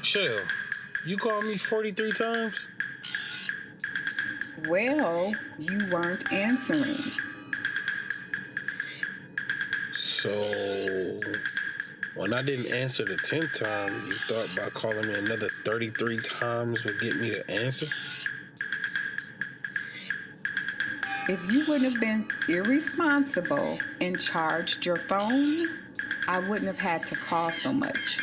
Chill. You called me 43 times? Well, you weren't answering. So, when I didn't answer the 10th time, you thought by calling me another 33 times would get me to answer? If you wouldn't have been irresponsible and charged your phone, I wouldn't have had to call so much.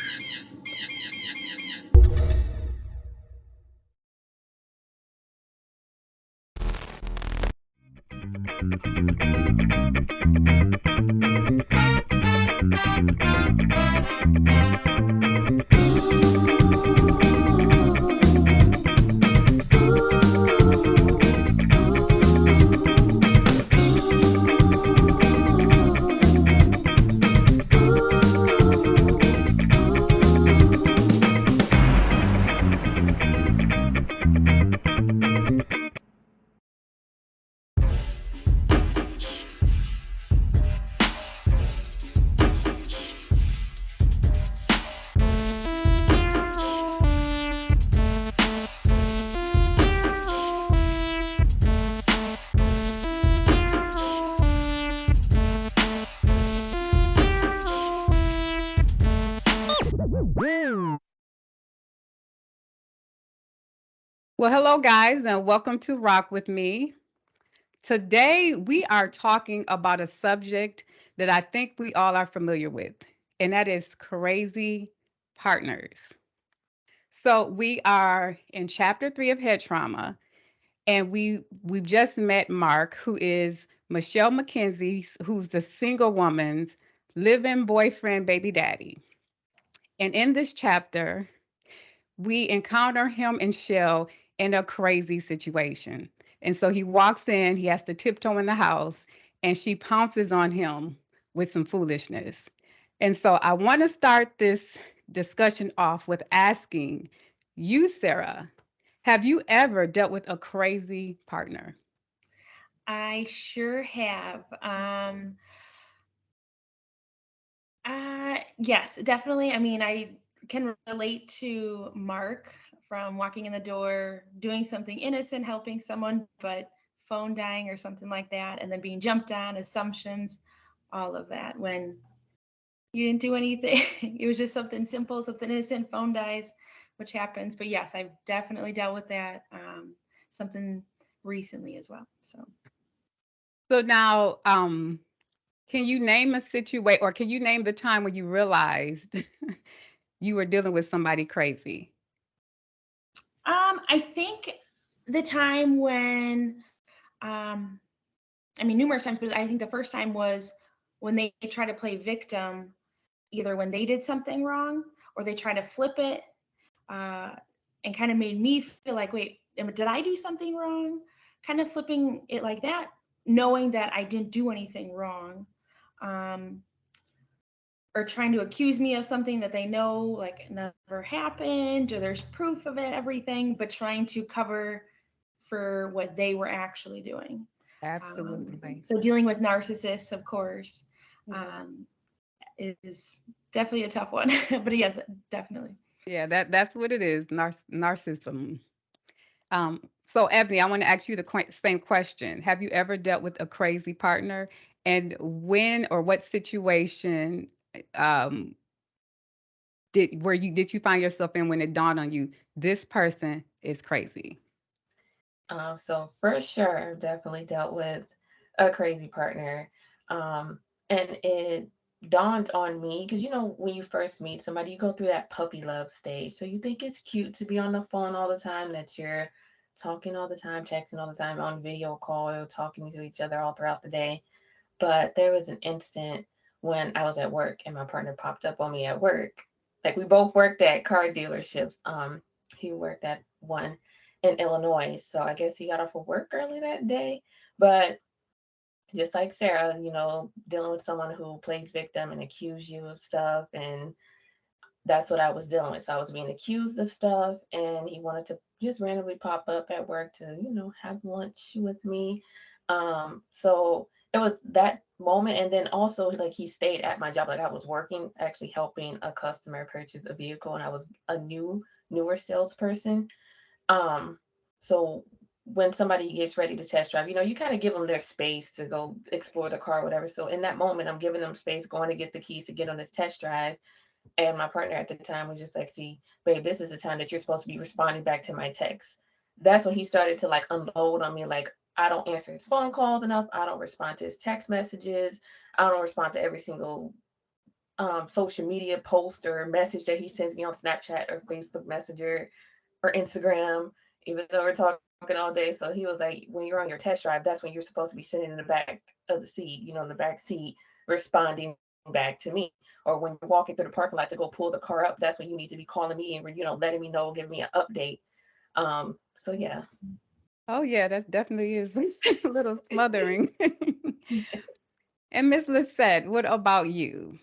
Well, hello, guys, and welcome to Rock with Me. Today, we are talking about a subject that I think we all are familiar with, and that is crazy partners. So, we are in chapter 3 of Head Trauma, and we've just met Mark, who is Michelle McKenzie's, who's the single woman's living boyfriend, baby daddy. And in this chapter, we encounter him and Shell in a crazy situation. And so he walks in, he has to tiptoe in the house, and she pounces on him with some foolishness. And so I want to start this discussion off with asking you, Sarah, have you ever dealt with a crazy partner? I sure have. Yes, definitely. I mean, I can relate to Mark from walking in the door, doing something innocent, helping someone, but phone dying or something like that, and then being jumped on, assumptions, all of that when you didn't do anything. It was just something simple, something innocent, phone dies, which happens. But yes, I've definitely dealt with that. Something recently as well. So. So now, can you name a situation or can you name the time when you realized you were dealing with somebody crazy? I think the time when, I mean, numerous times, but I think the first time was when they try to play victim, either when they did something wrong or they try to flip it, uh, and kind of made me feel like, wait, did I do something wrong? Kind of flipping it like that, knowing that I didn't do anything wrong. Um, or trying to accuse me of something that they know like never happened or there's proof of it, everything, but trying to cover for what they were actually doing. Absolutely. So dealing with narcissists, of course, Mhm. um, is definitely a tough one. But yes, definitely. Yeah, that's what it is, narcissism. So Ebony, I want to ask you the same question. Have you ever dealt with a crazy partner? And when or what situation um, did you find yourself in when it dawned on you this person is crazy? So for sure, definitely dealt with a crazy partner. Um, and it dawned on me because when you first meet somebody, you go through that puppy love stage. So you think it's cute to be on the phone all the time, that you're talking all the time, texting all the time, on video call, talking to each other all throughout the day. But there was an instant when I was at work and my partner popped up on me at work. Like we both worked at car dealerships. He worked at one in Illinois, so I guess he got off of work early that day. But just like Sarah, dealing with someone who plays victim and accuse you of stuff, and that's what I was dealing with. So I was being accused of stuff, and he wanted to just randomly pop up at work to, have lunch with me. So it was that moment. And then also, like, he stayed at my job. Like, I was working, actually helping a customer purchase a vehicle, and I was a newer salesperson. Um, so when somebody gets ready to test drive, you kind of give them their space to go explore the car, whatever. So in that moment, I'm giving them space, going to get the keys to get on this test drive. And my partner at the time was just like, see, babe, this is the time that you're supposed to be responding back to my text. That's when he started to like unload on me, like, I don't answer his phone calls enough. I don't respond to his text messages. I don't respond to every single social media post or message that he sends me on Snapchat or Facebook Messenger or Instagram, even though we're talking all day. So he was like, when you're on your test drive, that's when you're supposed to be sitting in the back of the seat, in the back seat, responding back to me. Or when you're walking through the parking lot to go pull the car up, that's when you need to be calling me and, letting me know, giving me an update. So yeah. Oh yeah, that definitely is a little smothering. And Miss Lisette, what about you?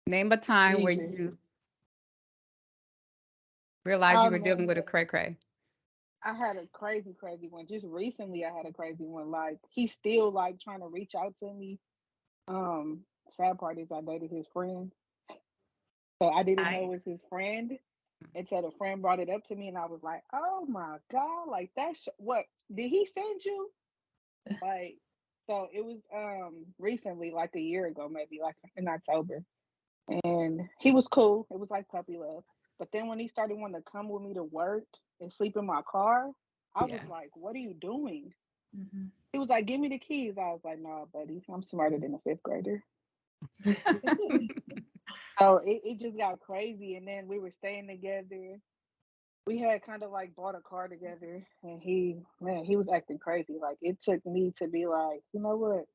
Name a time where Jesus. you realized you I were dealing with a mean, cray-cray. I had a crazy one. Just recently I had a crazy one. Like he's still like trying to reach out to me. Sad part is I dated his friend. So I didn't know it I was his friend until the friend brought it up to me and I was like, oh my God, like that's what did he send you? Like so it was recently, like a year ago, maybe like in October. And he was cool. It was like puppy love. But then when he started wanting to come with me to work and sleep in my car, I Yeah. was like, "What are you doing?" Mm-hmm. He was like, "Give me the keys." I was like, "Nah, buddy, I'm smarter than a fifth grader." So it just got crazy. And then we were staying together. We had kind of like bought a car together, and he was acting crazy. Like it took me to be like, you know what,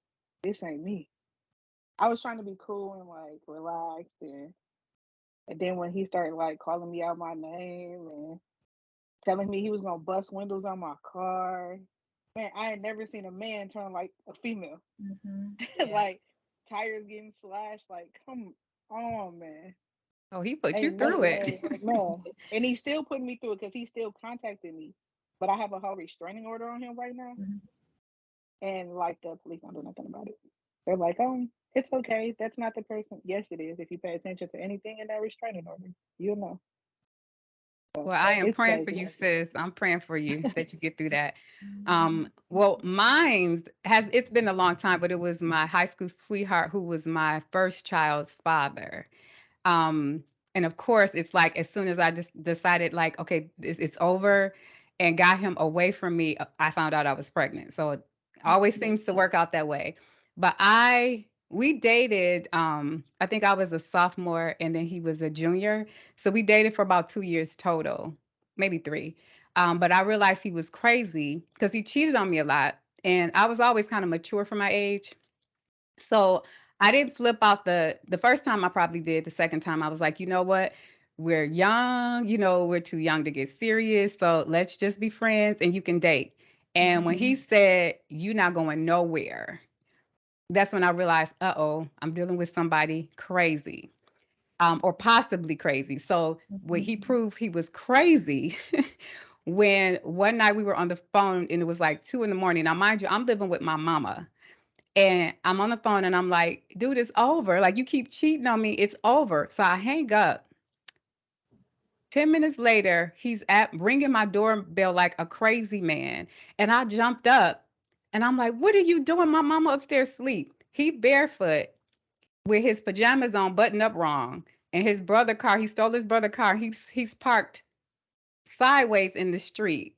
this ain't me. I was trying to be cool and like relaxed, and then when he started like calling me out my name and telling me he was gonna bust windows on my car, man, I had never seen a man turn like a female. Mm-hmm. Yeah. Like tires getting slashed. Like, come on, man. Oh, he put you Ain't through nothing, it. man. And he's still putting me through it because he still contacted me. But I have a whole restraining order on him right now, Mm-hmm. and like the police don't do nothing about it. They're like, it's okay. That's not the person. Yes, it is. If you pay attention to anything in that restraining order, you'll know. So Well, I am it's praying for crazy. you, sis. I'm praying for you that you get through that. Well, mine's has it's been a long time, but it was my high school sweetheart who was my first child's father. Um, and of course, it's like as soon as I just decided, like, okay, it's over, and got him away from me, I found out I was pregnant. So it always seems to work out that way. But we dated. I think I was a sophomore, and then he was a junior. So we dated for about 2 years total, maybe three. But I realized he was crazy because he cheated on me a lot, and I was always kind of mature for my age. So I didn't flip out the first time I probably did. The second time I was like, you know what? We're young, we're too young to get serious. So let's just be friends and you can date. And when he said, you're not going nowhere, that's when I realized, uh-oh, I'm dealing with somebody crazy, or possibly crazy. So when he proved he was crazy, when one night we were on the phone and it was like 2 in the morning. Now, mind you, I'm living with my mama. And I'm on the phone and I'm like, dude, it's over. Like, you keep cheating on me. It's over. So I hang up. 10 minutes later, he's ringing my doorbell like a crazy man. And I jumped up and I'm like, what are you doing? My mama upstairs asleep. He barefoot with his pajamas on, buttoned up wrong. And his brother car, he stole his brother car. He's parked sideways in the street.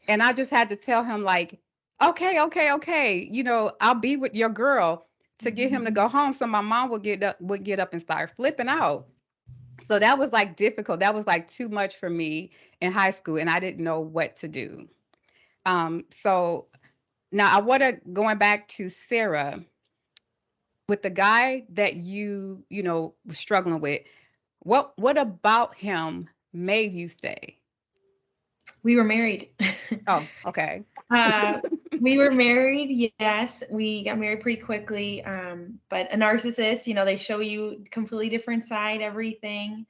And I just had to tell him, like, okay, I'll be with your girl to get him to go home. So my mom would get up and start flipping out. So that was like difficult. That was like too much for me in high school, and I didn't know what to do. So now I want to going back to Sarah with the guy that was struggling with. What about him made you stay? We were married. Oh, okay. uh, we were married. Yes, we got married pretty quickly. But a narcissist, they show you completely different side, everything.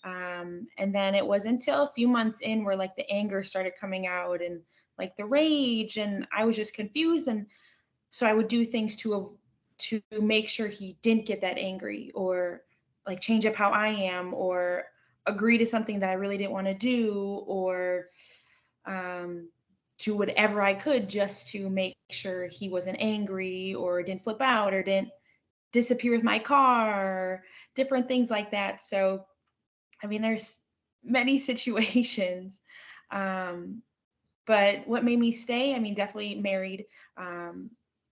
And then it was until a few months in where like the anger started coming out and like the rage, and I was just confused. And So I would do things to make sure he didn't get that angry, or like change up how I am, or agree to something that I really didn't want to do, or do whatever I could just to make sure he wasn't angry or didn't flip out or didn't disappear with my car, different things like that. So, I mean, there's many situations. But what made me stay, I mean, definitely married.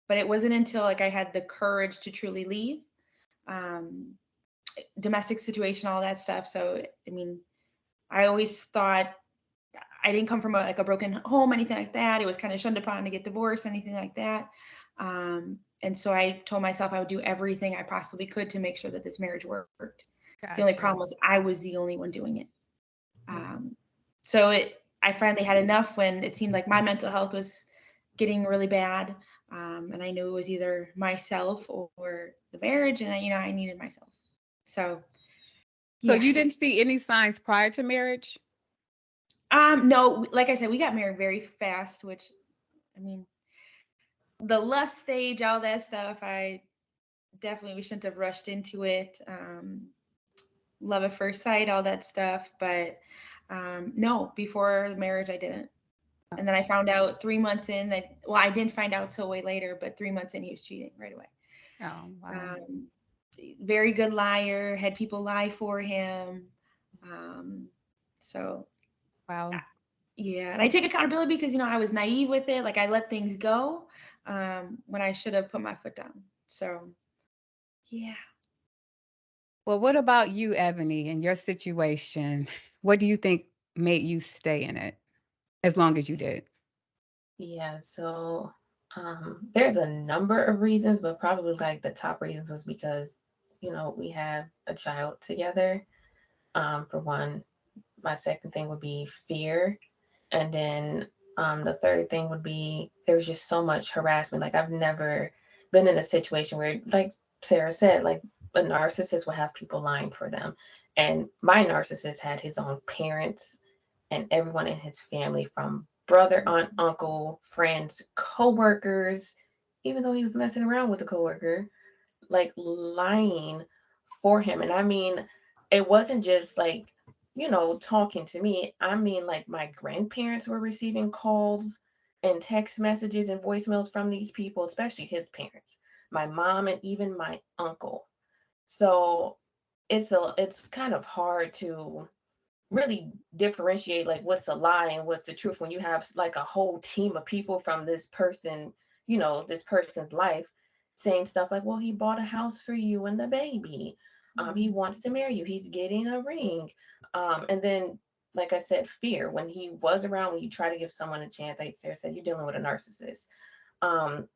But it wasn't until like I had the courage to truly leave, domestic situation, all that stuff. So, I mean, I always thought I didn't come from a broken home, anything like that. It was kind of shunned upon to get divorced, anything like that. And so I told myself I would do everything I possibly could to make sure that this marriage worked. The only problem was I was the only one doing it. So I finally had enough when it seemed like my mental health was getting really bad. And I knew it was either myself or the marriage, and I needed myself. So So you didn't see any signs prior to marriage? No, like I said, we got married very fast, which, I mean, the lust stage, all that stuff, we shouldn't have rushed into it. Love at first sight, all that stuff. But no, before the marriage, I didn't. And then I found out 3 months in that, well, I didn't find out till way later, but 3 months in, he was cheating right away. Oh, wow. Very good liar, had people lie for him. So, wow. Yeah. And I take accountability because, I was naive with it. Like I let things go when I should have put my foot down. So, yeah. Well, what about you, Ebonee, in your situation? What do you think made you stay in it as long as you did? Yeah, so there's a number of reasons, but probably like the top reasons was because, we have a child together. For one, my second thing would be fear. And then the third thing would be there's just so much harassment. Like I've never been in a situation where, like Sara said, like a narcissist will have people lying for them. And my narcissist had his own parents and everyone in his family, from brother, aunt, uncle, friends, co-workers, even though he was messing around with a coworker, like lying for him. And I mean, it wasn't just like, talking to me. I mean, like my grandparents were receiving calls and text messages and voicemails from these people, especially his parents, my mom, and even my uncle. So it's kind of hard to really differentiate like what's a lie and what's the truth when you have like a whole team of people from this person, this person's life, saying stuff like, well, he bought a house for you and the baby. He wants to marry you. He's getting a ring. And then, like I said, fear. When he was around, when you try to give someone a chance, like Sara said, you're dealing with a narcissist.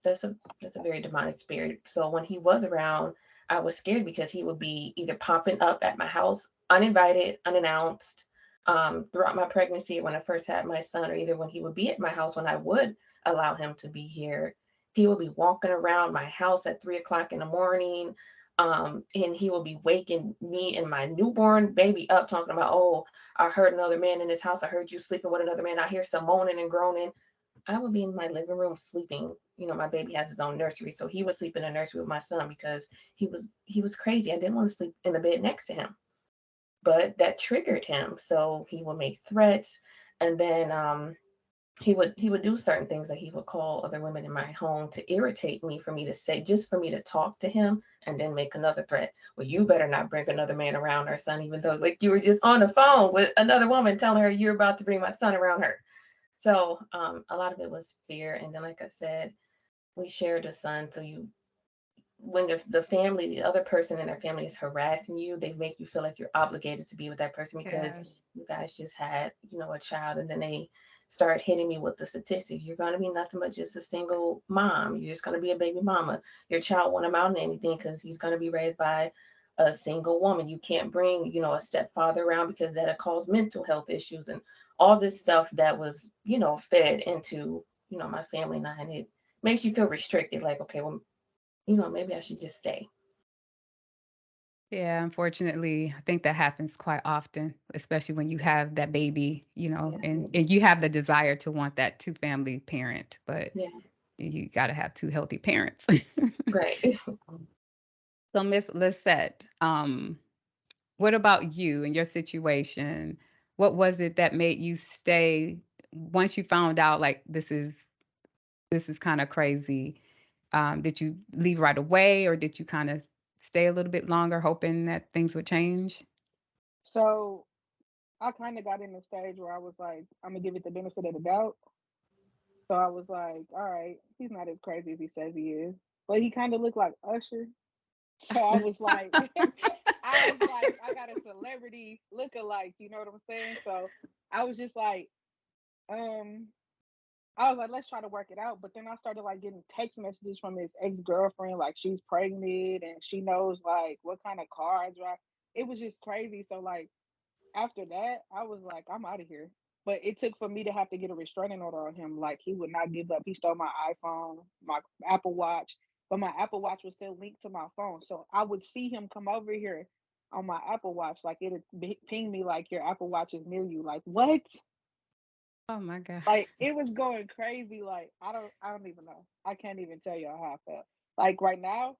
That's a very demonic spirit. So when he was around, I was scared because he would be either popping up at my house uninvited, unannounced, throughout my pregnancy, when I first had my son, or either when he would be at my house when I would allow him to be here. He would be walking around my house at 3 o'clock in the morning. And he will be waking me and my newborn baby up, talking about, oh, I heard another man in this house. I heard you sleeping with another man. I hear some moaning and groaning. I would be in my living room sleeping. My baby has his own nursery, so he would sleep in the nursery with my son because he was crazy. I didn't want to sleep in the bed next to him, but that triggered him. So he would make threats, and then he would do certain things. Like he would call other women in my home to irritate me, for me to say, just for me to talk to him, and then make another threat. Well, you better not bring another man around our son, even though like you were just on the phone with another woman telling her you're about to bring my son around her. So a lot of it was fear. And then, like I said, we shared a son. So when the family, the other person in their family is harassing you, they make you feel like you're obligated to be with that person because you guys just had, a child. And then they start hitting me with the statistics. You're going to be nothing but just a single mom. You're just going to be a baby mama. Your child won't amount to anything because he's going to be raised by a single woman. You can't bring, a stepfather around because that'll cause mental health issues and all this stuff that was, fed into, my family now. And it makes you feel restricted. Like, okay, well, maybe I should just stay. Yeah, unfortunately, I think that happens quite often, especially when you have that baby, Yeah. and you have the desire to want that two family parent. But Yeah. You got to have two healthy parents. Right. So, Miss Lisette, what about you and your situation? What was it that made you stay once you found out like this is kind of crazy? Did you leave right away, or did you kind of stay a little bit longer, hoping that things would change? So I kind of got in the stage where I was like, I'm gonna give it the benefit of the doubt. So I was like, all right, he's not as crazy as he says he is, but he kind of looked like Usher. So I was like, I got a celebrity look-alike, you know what I'm saying? So I was just like, um, I was like, let's try to work it out. But then I started like getting text messages from his ex-girlfriend, like she's pregnant and she knows like what kind of car I drive. It was just crazy. So like after that, I was like, I'm out of here. But it took for me to have to get a restraining order on him. Like he would not give up. He stole my iPhone, my Apple Watch, but my Apple Watch was still linked to my phone. So I would see him come over here on my Apple Watch. Like it'd ping me like your Apple Watch is near you. Like what? Oh my God. Like it was going crazy. Like I don't even know. I can't even tell y'all how I felt. Like right now,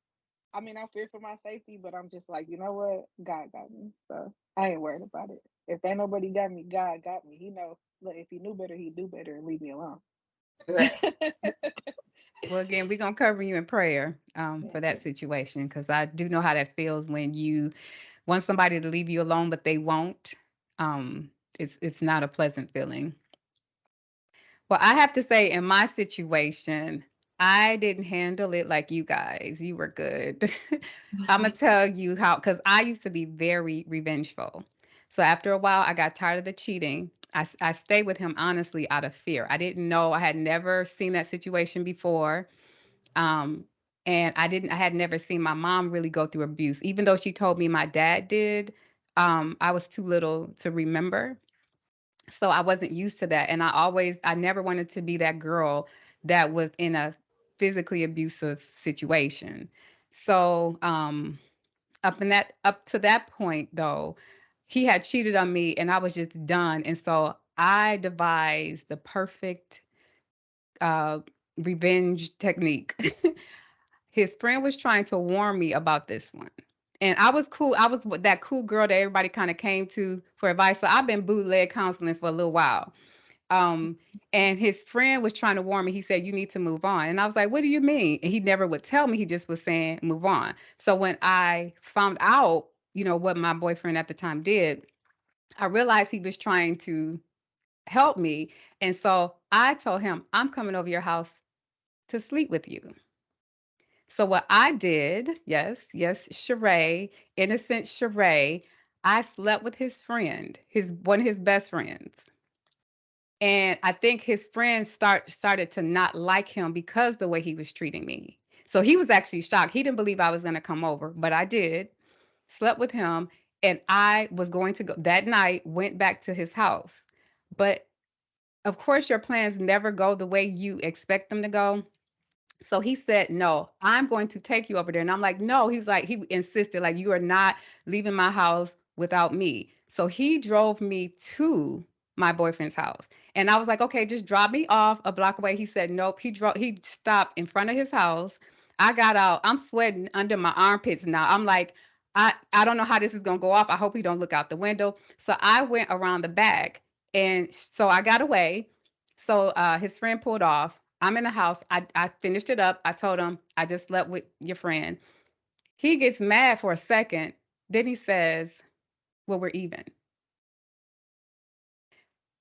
I mean, I fear for my safety, but I'm just like, you know what? God got me. So I ain't worried about it. If ain't nobody got me, God got me. He know, look, if he knew better, he'd do better and leave me alone. Right. Well, again, we're gonna cover you in prayer for Yeah. that situation, because I do know how that feels when you want somebody to leave you alone, but they won't. It's not a pleasant feeling. Well, I have to say, in my situation, I didn't handle it like you guys. You were good. I'm gonna tell you how, because I used to be very revengeful. So after a while, I got tired of the cheating. I stayed with him honestly out of fear. I didn't know. I had never seen that situation before. Um, and I had never seen my mom really go through abuse, even though she told me my dad did. I was too little to remember. So I wasn't used to that. And I never wanted to be that girl that was in a physically abusive situation. So, up to that point though, he had cheated on me and I was just done. And so I devised the perfect uh, revenge technique. His friend was trying to warn me about this one. And I was cool. I was that cool girl that everybody kind of came to for advice. So I've been bootleg counseling for a little while. Um, and his friend was trying to warn me. He said, "You need to move on." And I was like, "What do you mean?" And he never would tell me. He just was saying, "Move on." So when I found out, what my boyfriend at the time did, I realized he was trying to help me. And so I told him, "I'm coming over your house to sleep with you." So what I did, yes, yes, Sheree, innocent Sheree, I slept with his friend, his one of his best friends. And I think his friends started to not like him because the way he was treating me. So he was actually shocked. He didn't believe I was going to come over, but I did. Slept with him, and I was going to go that night, went back to his house. But of course your plans never go the way you expect them to go. So he said, "No, I'm going to take you over there." And I'm like, "No." He's like, he insisted, like, "You are not leaving my house without me." So he drove me to my boyfriend's house. And I was like, "Okay, just drop me off a block away." He said, "Nope." He stopped in front of his house. I got out. I'm sweating under my armpits now. I'm like, I don't know how this is gonna go off. I hope he don't look out the window. So I went around the back, and so I got away. So his friend pulled off. I'm in the house. I finished it up. I told him, "I just slept with your friend." He gets mad for a second. Then he says, "Well, we're even."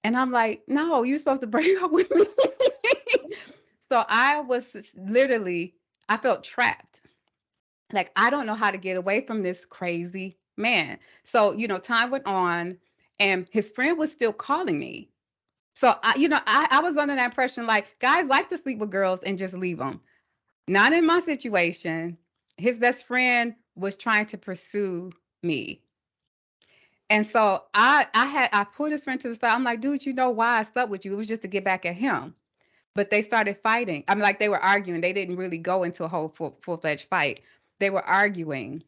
And I'm like, "No, you're supposed to break up with me." So I was literally, I felt trapped. Like, I don't know how to get away from this crazy man. So, time went on and his friend was still calling me. So I was under that impression like guys like to sleep with girls and just leave them. Not in my situation. His best friend was trying to pursue me. And so I pulled his friend to the side. I'm like, "Dude, you know why I slept with you? It was just to get back at him." But they started fighting. I mean, like they were arguing. They didn't really go into a whole full-fledged fight. They were arguing.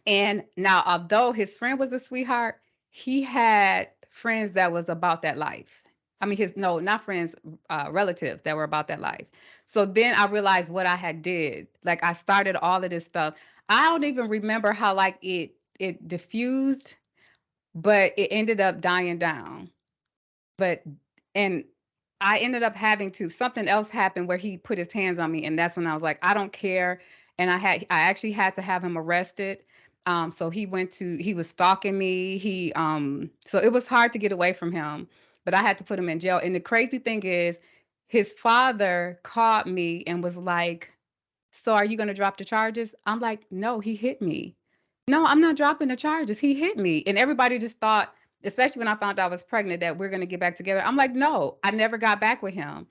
And now, although his friend was a sweetheart, he had friends that was about that life. I mean, no, not friends, relatives that were about that life. So then I realized what I had did. Like I started all of this stuff. I don't even remember how like it diffused, but it ended up dying down. But and I ended up having to something else happened where he put his hands on me, and that's when I was like, I don't care. And I actually had to have him arrested. So he was stalking me. So it was hard to get away from him, but I had to put him in jail. And the crazy thing is, his father called me and was like, so are you going to drop the charges? I'm like, no, he hit me. No, I'm not dropping the charges. He hit me. And everybody just thought, especially when I found out I was pregnant, that we're going to get back together. I'm like, no, I never got back with him.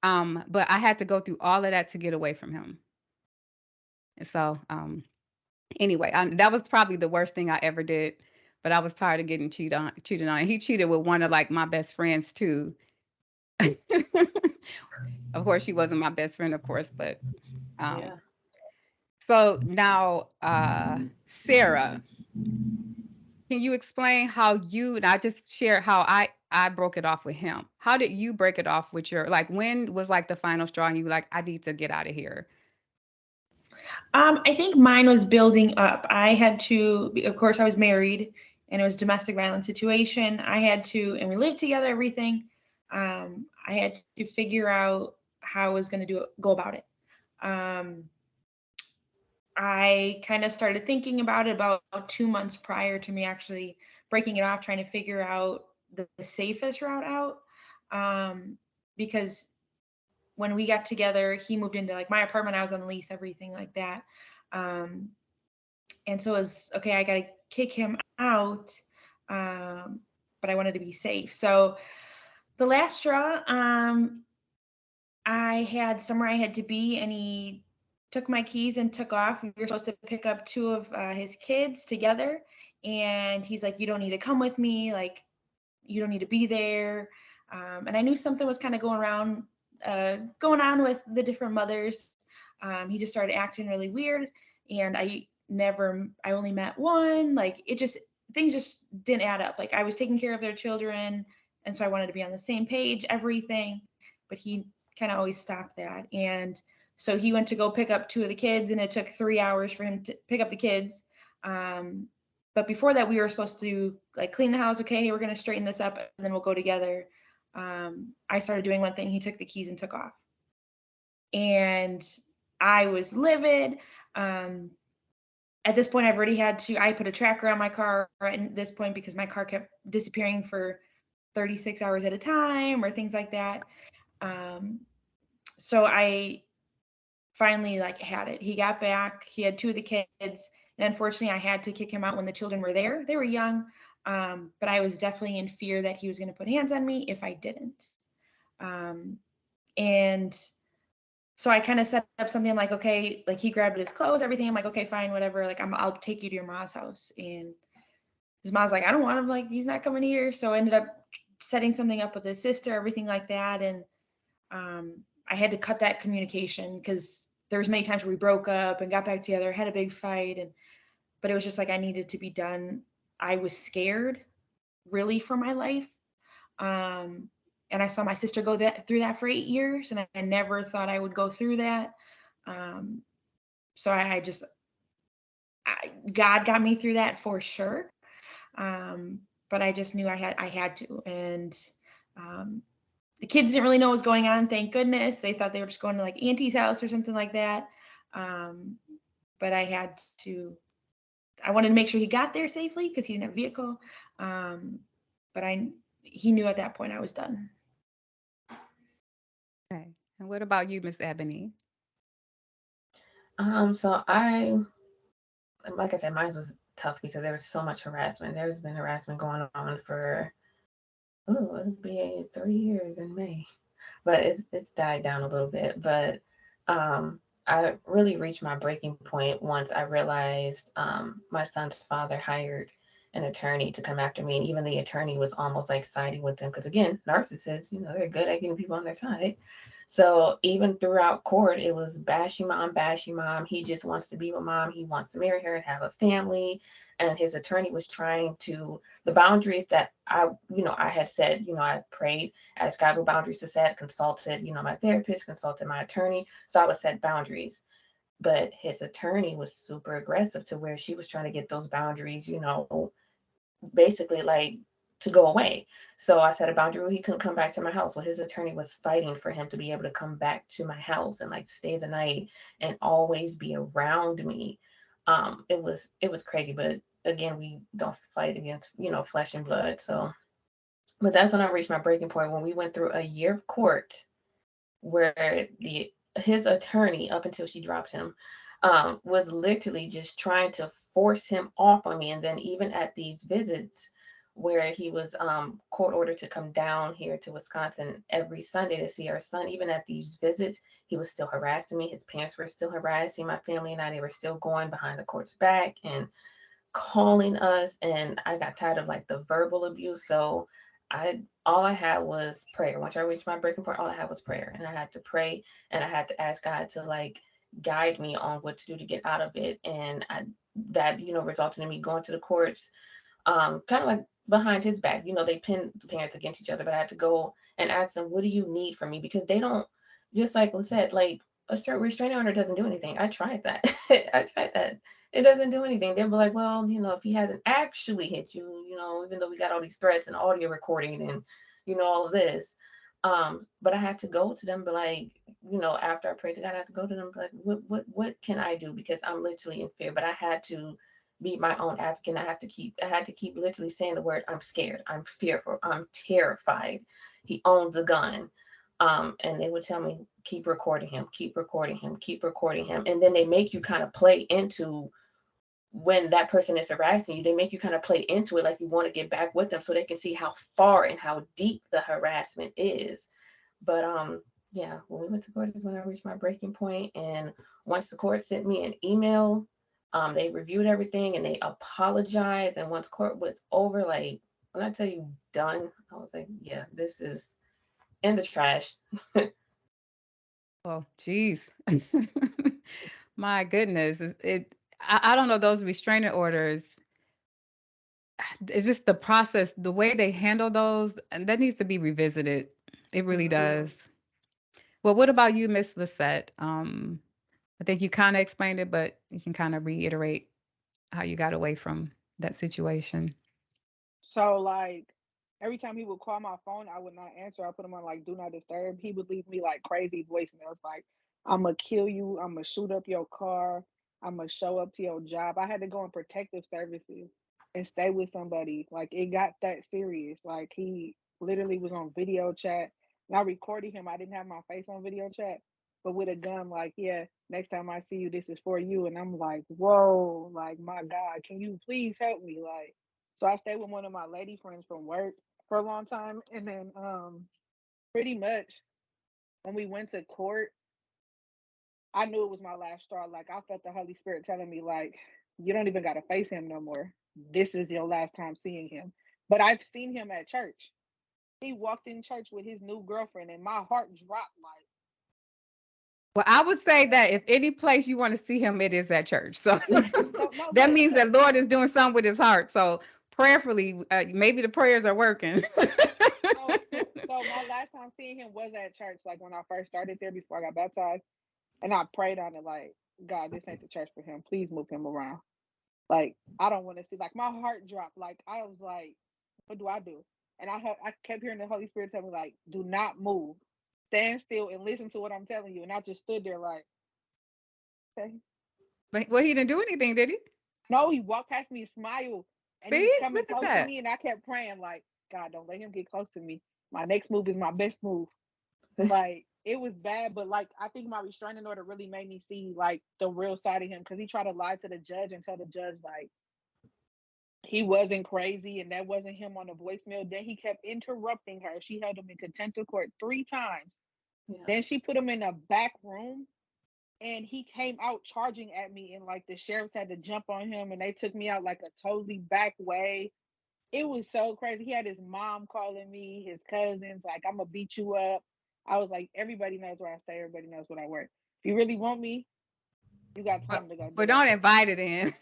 But I had to go through all of that to get away from him. And so, anyway, that was probably the worst thing I ever did. But I was tired of getting cheated on. And he cheated with one of like my best friends too. Of course, she wasn't my best friend, of course, but Yeah. so now, Sarah, can you explain how and I just shared how I broke it off with him. How did you break it off with like when was like the final straw and you like, I need to get out of here? I think mine was building up. I had to, of course, I was married and it was a domestic violence situation. I had to, and we lived together, everything. I had to figure out how I was going to go about it. I kind of started thinking about it about 2 months prior to me actually breaking it off, trying to figure out the safest route out. Because when we got together, he moved into like my apartment, I was on lease, everything like that. And so it was, okay, I got to kick him out, but I wanted to be safe. So the last straw, I had somewhere I had to be, and he took my keys and took off. We were supposed to pick up 2 of his kids together. And he's like, you don't need to come with me. Like, you don't need to be there. And I knew something was kind of going on with the different mothers. He just started acting really weird. And I only met one. Like, things just didn't add up. Like, I was taking care of their children. And so I wanted to be on the same page, everything. But he kind of always stopped that. And so he went to go pick up 2 of the kids, and it took 3 hours for him to pick up the kids. But before that, we were supposed to like clean the house. Okay, hey, we're going to straighten this up, and then we'll go together. I started doing one thing. He took the keys and took off. And I was livid. At this point, I put a tracker on my car at this point because my car kept disappearing for 36 hours at a time or things like that. So I finally like had it. He got back. He had 2 of the kids. And unfortunately, I had to kick him out when the children were there. They were young, but I was definitely in fear that he was going to put hands on me if I didn't. And so I kind of set up something. I'm like, okay, like he grabbed his clothes, everything. I'm like, okay, fine, whatever. Like I'll take you to your mom's house. And his mom's like, I don't want him. Like, he's not coming here. So I ended up setting something up with his sister, everything like that. And I had to cut that communication because there was many times where we broke up and got back together, had a big fight, but it was just like I needed to be done. I was scared really for my life. And I saw my sister go through that for 8 years, and I never thought I would go through that. So God got me through that for sure. But I just knew I had to. And the kids didn't really know what was going on. Thank goodness. They thought they were just going to like Auntie's house or something like that. But I wanted to make sure he got there safely because he didn't have a vehicle. But he knew at that point I was done. Okay. And what about you, Miss Ebonee? So like I said, mine was tough because there was so much harassment. There's been harassment going on for it'll be 3 years in May, but it's died down a little bit. But I really reached my breaking point once I realized my son's father hired an attorney to come after me, and even the attorney was almost like siding with them because, again, narcissists, they're good at getting people on their side. So even throughout court, it was bashy mom. He just wants to be with mom. He wants to marry her and have a family. and his attorney was trying to, the boundaries that I had said, I prayed, asked God what boundaries to set, consulted, my therapist, consulted my attorney. So I would set boundaries. But his attorney was super aggressive to where she was trying to get those boundaries, basically like to go away. So I set a boundary where he couldn't come back to my house. Well, his attorney was fighting for him to be able to come back to my house and like stay the night and always be around me. It was crazy, but again, we don't fight against, flesh and blood. So, but that's when I reached my breaking point when we went through a year of court where the his attorney, up until she dropped him, was literally just trying to force him off on me. And then even at these visits where he was court ordered to come down here to Wisconsin every Sunday to see our son, even at these visits, he was still harassing me. His parents were still harassing my family and I. They were still going behind the court's back and calling us, and I got tired of like the verbal abuse. So I all I had was prayer. Once I reached my breaking point, all I had was prayer. And I had to pray and I had to ask God to like guide me on what to do to get out of it. And that, resulted in me going to the courts, kind of like behind his back. They pinned the parents against each other, but I had to go and ask them, what do you need from me? Because they don't, just like Lisette, like a restraining order doesn't do anything. I tried that. I tried that. It doesn't do anything. They'll be like, well, if he hasn't actually hit you, even though we got all these threats and audio recording and, all of this. But I had to go to them, but like, after I prayed to God, I had to go to them, like, what can I do? Because I'm literally in fear. But I had to be my own advocate. I had to keep literally saying the word, I'm scared, I'm fearful, I'm terrified. He owns a gun. And they would tell me, keep recording him, keep recording him, keep recording him. And then they make you kind of play into when that person is harassing you, they make you kind of play into it like you want to get back with them so they can see how far and how deep the harassment is. But yeah, when we went to court is when I reached my breaking point. And once the court sent me an email, they reviewed everything and they apologized. And once court was over, like when I tell you done, I was like, yeah, this is in the trash. Oh, geez. My goodness. I don't know, those restraining orders. It's just the process, the way they handle those, and that needs to be revisited. It really Mhm. does. Well, what about you, Miss Lisette? I think you kind of explained it, but you can kind of reiterate how you got away from that situation. So like every time he would call my phone, I would not answer. I put him on like do not disturb. He would leave me like crazy voicemails like I'ma kill you, I'ma shoot up your car, I'ma show up to your job. I had to go in protective services and stay with somebody. Like it got that serious. Like he literally was on video chat. And I recorded him. I didn't have my face on video chat, but with a gun, like, yeah, next time I see you, this is for you. And I'm like, whoa, like my God, can you please help me? Like so I stayed with one of my lady friends from work for a long time. And then pretty much when we went to court, I knew it was my last straw. Like I felt the Holy Spirit telling me, like, you don't even gotta face him no more. This is your last time seeing him. But I've seen him at church. He walked in church with his new girlfriend and my heart dropped like Well, I would say that if any place you want to see him, it is at church. So no, that but means that Lord is doing something with his heart. So prayerfully, maybe the prayers are working. so my last time seeing him was at church, like when I first started there before I got baptized. And I prayed on it like, God, this ain't the church for him. Please move him around. Like, I don't want to see, like, my heart dropped. Like, I was like, what do I do? And I kept hearing the Holy Spirit tell me, like, do not move. Stand still and listen to what I'm telling you. And I just stood there like, okay. But well, he didn't do anything, did he? No, he walked past me and smiled. And he was See, coming look at close to that. me. And I kept praying, like, God, don't let him get close to me. My next move is my best move. Like it was bad, but like I think my restraining order really made me see like the real side of him because he tried to lie to the judge and tell the judge like he wasn't crazy and that wasn't him on the voicemail. Then he kept interrupting her. She held him in contempt of court 3 times. Yeah. Then she put him in a back room and he came out charging at me and like the sheriffs had to jump on him and they took me out like a totally back way. It was so crazy. He had his mom calling me, his cousins, like, I'm gonna beat you up. I was like, everybody knows where I stay, everybody knows where I work. If you really want me, you got But, time to go but do it. don't invite it in.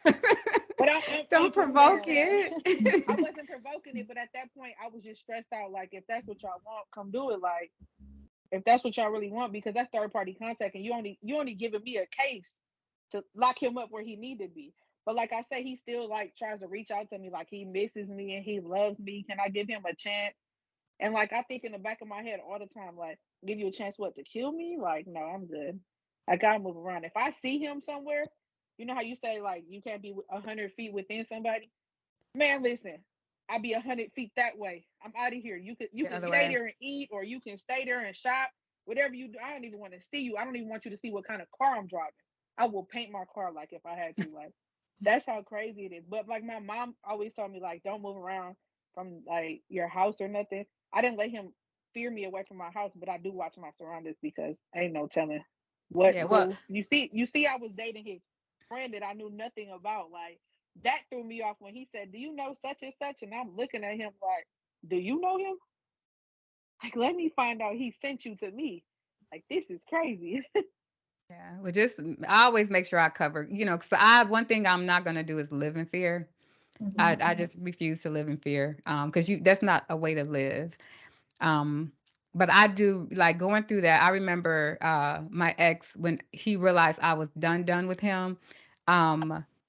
But I'm Don't proving provoke them wrong. I it. wasn't provoking it, but at that point, I was just stressed out. Like, if that's what y'all want, come do it. Like, if that's what y'all really want, because that's third party contact, and you only giving me a case to lock him up where he need to be. But like I say, he still like tries to reach out to me, like he misses me and he loves me. Can I give him a chance? And like I think in the back of my head all the time, like, give you a chance what to kill me? Like, no, I'm good. I gotta move around. If I see him somewhere, you know how you say like you can't be 100 feet within somebody. Man, listen, I be 100 feet that way. I'm out of here. You The can other stay way. there and eat, or you can stay there and shop. Whatever you do, I don't even want to see you. I don't even want you to see what kind of car I'm driving. I will paint my car like if I had to. Like that's how crazy it is. But like my mom always told me, like don't move around from like your house or nothing. I didn't let him fear me away from my house, but I do watch my surroundings because ain't no telling what Yeah. Well, who you see I was dating his friend that I knew nothing about. Like that threw me off when he said, "Do you know such and such?" And I'm looking at him like, "Do you know him? Like, let me find out he sent you to me. Like, this is crazy." yeah. Well, just I always make sure I cover. Because I one thing I'm not gonna do is live in fear. I Mhm. just refuse to live in fear. Because that's not a way to live. Um, but I do like going through that. I remember my ex when he realized I was done with him.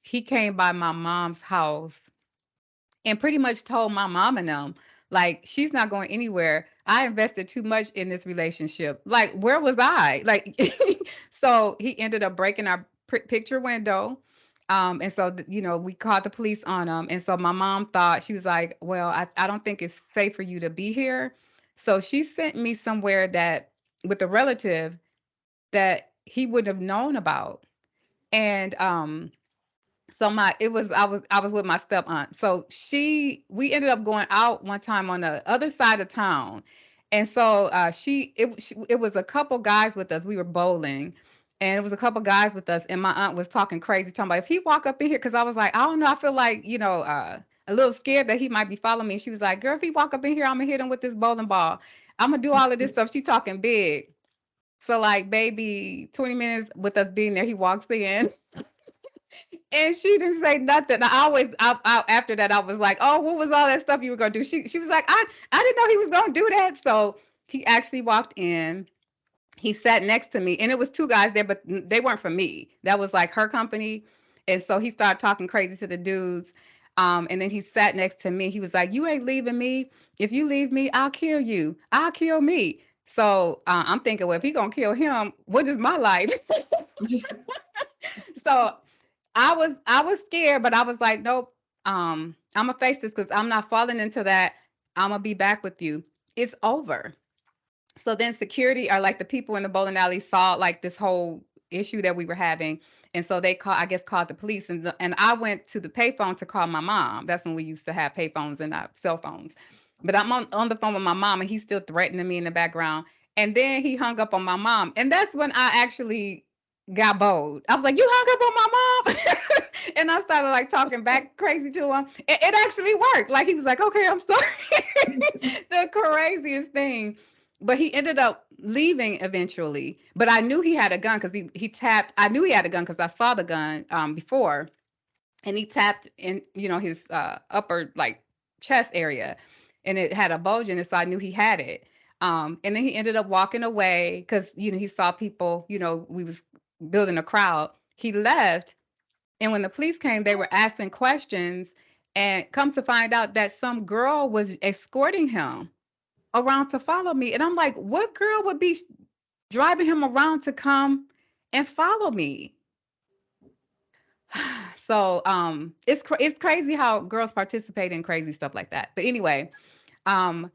He came by my mom's house and pretty much told my mom and them like she's not going anywhere. I invested too much in this relationship. Like where was I? Like so he ended up breaking our picture window. And so we called the police on him. And so my mom thought she was like, well, I don't think it's safe for you to be here. So she sent me somewhere that with a relative that he wouldn't have known about. And so my it was I was with my step aunt. So we ended up going out one time on the other side of town. And so it was a couple guys with us. We were bowling. And it was a couple guys with us, and my aunt was talking crazy, talking about if he walk up in here, because I was like, I don't know, I feel like, a little scared that he might be following me. And she was like, girl, if he walk up in here, I'm gonna hit him with this bowling ball. I'm gonna do all of this stuff. She talking big. So like baby, 20 minutes with us being there, he walks in. And she didn't say nothing. After that, I was like, "Oh, what was all that stuff you were gonna do?" She was like, "I didn't know he was gonna do that." So he actually walked in. He sat next to me, and it was two guys there, but they weren't for me. That was like her company. And so he started talking crazy to the dudes. And then he sat next to me. He was like, "You ain't leaving me. If you leave me, I'll kill you. I'll kill me." So I'm thinking, well, if he gonna kill him, what is my life? So I was scared, but I was like, nope. I'm gonna face this because I'm not falling into that. I'm gonna be back with you. It's over. So then security or like the people in the bowling alley saw like this whole issue that we were having, and so they called the police, and I went to the payphone to call my mom. That's when we used to have payphones and not cell phones. But I'm on the phone with my mom, and he's still threatening me in the background. And then he hung up on my mom, and that's when I actually got bold. I was like, "You hung up on my mom," and I started like talking back crazy to him. It actually worked. Like he was like, "Okay, I'm sorry." The craziest thing. But he ended up leaving eventually. But I knew he had a gun because he tapped. I knew he had a gun because I saw the gun before, and he tapped in, his upper like chest area, and it had a bulge in it, so I knew he had it. And then he ended up walking away because he saw people. We was building a crowd. He left, and when the police came, they were asking questions, and come to find out that some girl was escorting him around to follow me. And I'm like, what girl would be driving him around to come and follow me? So it's crazy how girls participate in crazy stuff like that. But anyway, um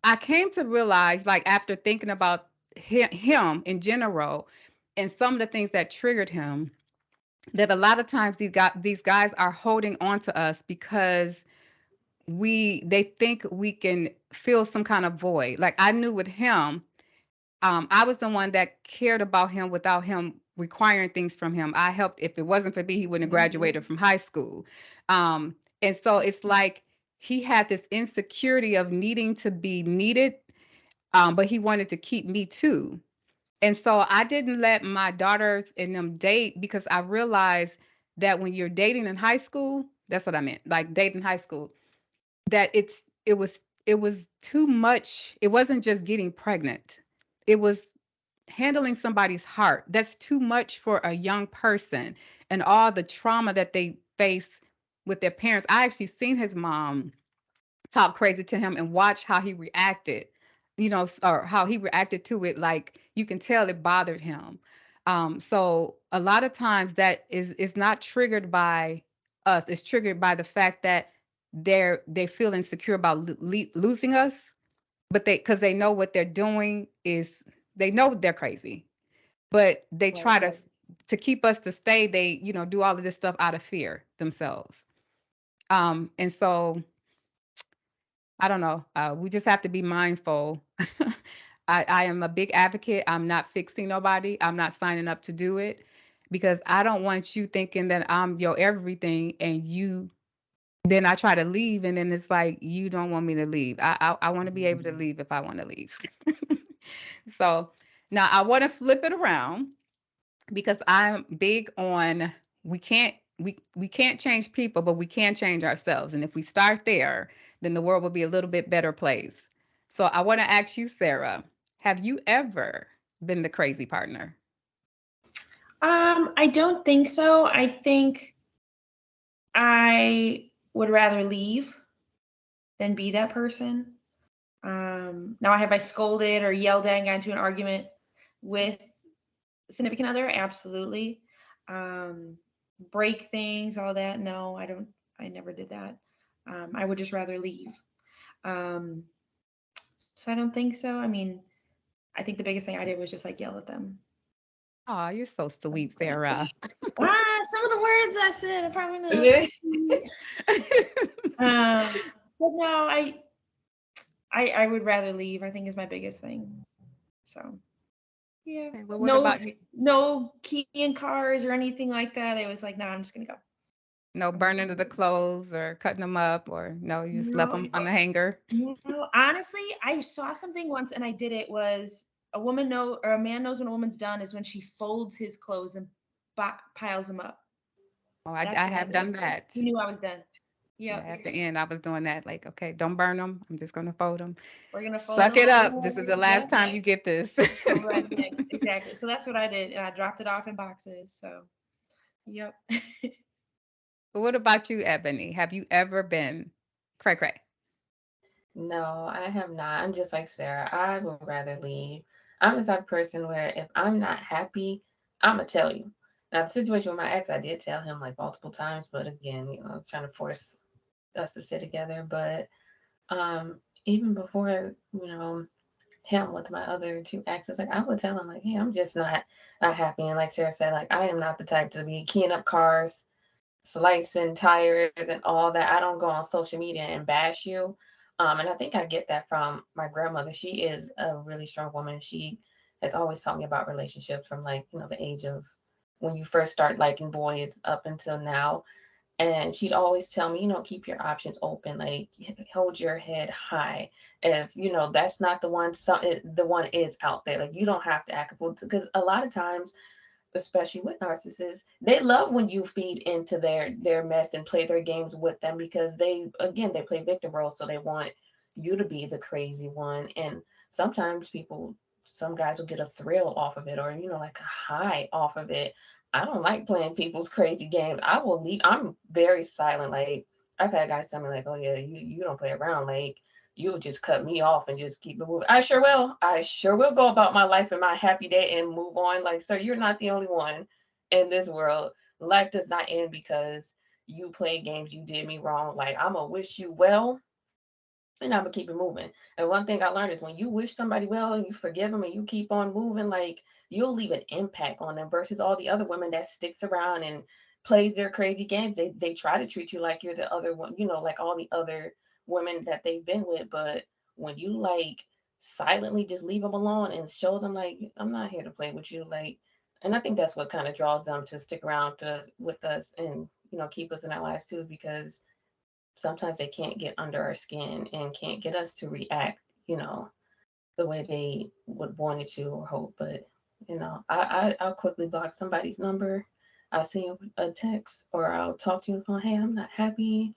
I came to realize, like after thinking about him in general and some of the things that triggered him, that a lot of times these guys are holding on to us because they think we can fill some kind of void. Like I knew with him, I was the one that cared about him without him requiring things from him. I helped. If it wasn't for me, he wouldn't have graduated from high school. And so it's like he had this insecurity of needing to be needed, but he wanted to keep me too. And so I didn't let my daughters and them date because I realized that when you're dating in high school, that's what I meant, like dating high school, that it was too much. It wasn't just getting pregnant. It was handling somebody's heart. That's too much for a young person and all the trauma that they face with their parents. I actually seen his mom talk crazy to him and watch how he reacted, or how he reacted to it. Like you can tell it bothered him. So a lot of times that is not triggered by us. It's triggered by the fact that they feel insecure about losing us, but because they know what they're doing is, they know they're crazy, but they try Right. to keep us to stay. They do all of this stuff out of fear themselves. And so I don't know. We just have to be mindful. I am a big advocate. I'm not fixing nobody. I'm not signing up to do it because I don't want you thinking that I'm your everything and you then I try to leave and then it's like you don't want me to leave. I want to be able to leave if I want to leave. So now I want to flip it around because I'm big on we can't change people, but we can change ourselves. And if we start there, then the world will be a little bit better place. So I want to ask you, Sarah, have you ever been the crazy partner? I don't think so. I think I would rather leave than be that person. Now, have I scolded or yelled at and got into an argument with a significant other? Absolutely. Um, break things, all that. No, I don't. I never did that. I would just rather leave. Um, so I don't think so. I mean, I think the biggest thing I did was just like yell at them. Oh, you're so sweet, Sarah. Some of the words I said, I probably know. But no, I would rather leave. I think is my biggest thing. So yeah, Okay, well, what about you? no key in cars or anything like that. It was like, no, I'm just gonna go. No burning of the clothes or cutting them up, or no, you just left No, them on the hanger? no. Honestly, I saw something once and I did it. Was a man knows when a woman's done is when she folds his clothes and piles them up. Oh, That's I what I have did. done that. He knew I was done. Yeah, Yep. at the end, I was doing that. Like, okay, don't burn them. I'm just gonna fold them. We're gonna fold Suck them it all up. This is together. the last Yep. time you get this. Correct. Exactly. So that's what I did, and I dropped it off in boxes. So, yep. But what about you, Ebony? Have you ever been cray cray? No, I have not. I'm just like Sarah. I would rather leave. I'm the type of person where if I'm not happy, I'm gonna tell you. Now, the situation with my ex, I did tell him like multiple times, but again, trying to force us to sit together. But even before, him with my other two exes, like I would tell him like, hey, I'm just not happy. And like Sarah said, like I am not the type to be keying up cars, slicing tires and all that. I don't go on social media and bash you. And I think I get that from my grandmother. She is a really strong woman. She has always taught me about relationships from like, the age of when you first start liking boys up until now. And she'd always tell me, keep your options open, like hold your head high. If that's not the one, the one is out there. Like you don't have to act because a lot of times, especially with narcissists, they love when you feed into their mess and play their games with them because they play victim roles, so they want you to be the crazy one. And sometimes some guys will get a thrill off of it, or like a high off of it. I don't like playing people's crazy games. I will leave. I'm very silent. Like I've had guys tell me like, oh yeah, you don't play around. Like you would just cut me off and just keep it moving. I sure will. I sure will go about my life and my happy day and move on. Like, sir, you're not the only one in this world. Life does not end because you played games, you did me wrong. Like, I'm going to wish you well and I'm going to keep it moving. And one thing I learned is when you wish somebody well and you forgive them and you keep on moving, like, you'll leave an impact on them versus all the other women that sticks around and plays their crazy games. They try to treat you like you're the other one, like all the other women that they've been with. But when you like silently just leave them alone and show them like I'm not here to play with you, like, and I think that's what kind of draws them to stick around with us and keep us in our lives too, because sometimes they can't get under our skin and can't get us to react, the way they would want it to or hope. But I'll quickly block somebody's number. I see a text or I'll talk to you on the phone. Hey, I'm not happy.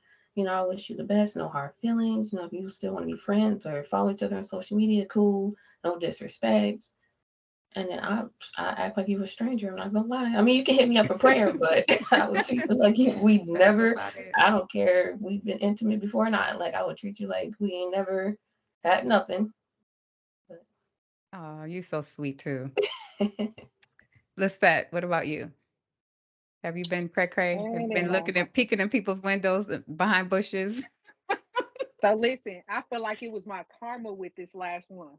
I wish you the best. No hard feelings. If you still want to be friends or follow each other on social media, cool. No disrespect. And then I act like you a stranger. I'm not gonna lie. I mean, you can hit me up for prayer, but I would treat you like we That's never. about it. I don't care if we've been intimate before or not. Like I would treat you like we ain't never had nothing. Oh, you're so sweet too. But Lisette, what about you? Have you been cray-cray? Have you Man, been looking at peeking in people's windows behind bushes? so listen, I feel like it was my karma with this last one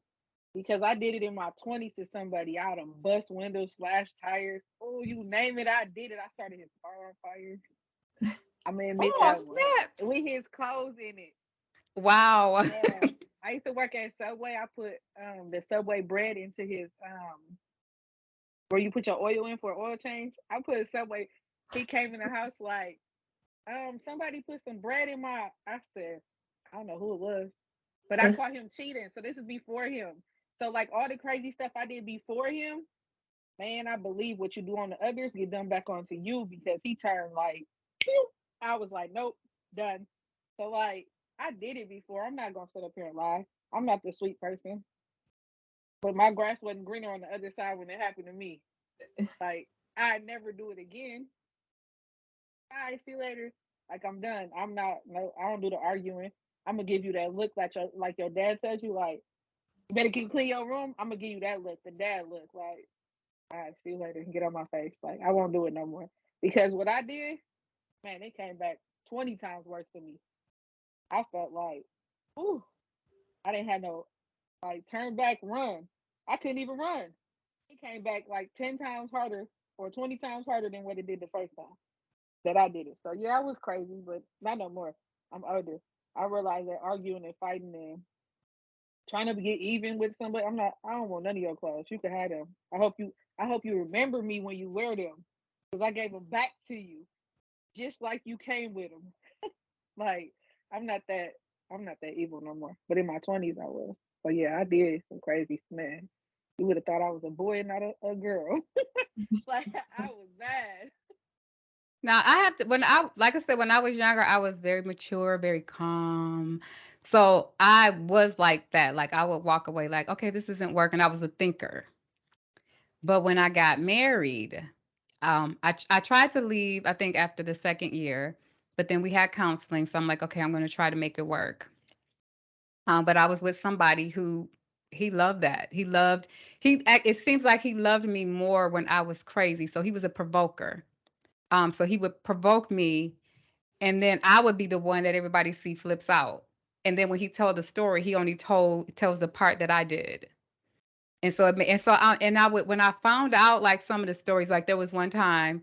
because I did it in my 20s to somebody. I done bust windows, slashed tires. Oh, you name it, I did it. I started his car on fire. I'm gonna admit Oh, that one. snaps. With his clothes in it. Wow. Yeah. I used to work at Subway. I put the Subway bread into his where you put your oil in for oil change. I put a Subway. He came in the house like, somebody put some bread in my. I said, I don't know who it was, but I caught him cheating. So this is before him. So like all the crazy stuff I did before him, man, I believe what you do on the others get done back onto you because he turned like, pew. I was like, nope, done. So like I did it before. I'm not gonna sit up here and lie. I'm not the sweet person, but my grass wasn't greener on the other side when it happened to me. Like I'd never do it again. All right, see you later. Like I'm done. I'm not. No, I don't do the arguing. I'm gonna give you that look like your dad tells you. Like you better keep clean your room. I'm gonna give you that look, the dad look. Like all right, see you later. Get on my face. Like I won't do it no more because what I did, man, it came back 20 times worse for me. I felt like, ooh, I didn't have no like turn back run. I couldn't even run. It came back like 10 times harder or 20 times harder than what it did the first time that I did it. So yeah, I was crazy, but not no more. I'm older. I realized that arguing and fighting and trying to get even with somebody, I'm not. I don't want none of your clothes. You can have them. I hope you remember me when you wear them, because I gave them back to you, just like you came with them. Like I'm not that. I'm not that evil no more. But in my 20s, I was. But yeah, I did some crazy, man. You would have thought I was a boy and not a girl. Like I was bad. Now I have to when I like I said when I was younger I was very mature, very calm. So I was like that. Like I would walk away like, okay, this isn't working. I was a thinker. But when I got married, I tried to leave, I think after the second year, but then we had counseling. So I'm like, okay, I'm going to try to make it work. But I was with somebody who he loved that. It seems like he loved me more when I was crazy. So he was a provoker. So he would provoke me, and then I would be the one that everybody see flips out. And then when he told the story, he only tells the part that I did. And I would when I found out like some of the stories, like there was one time,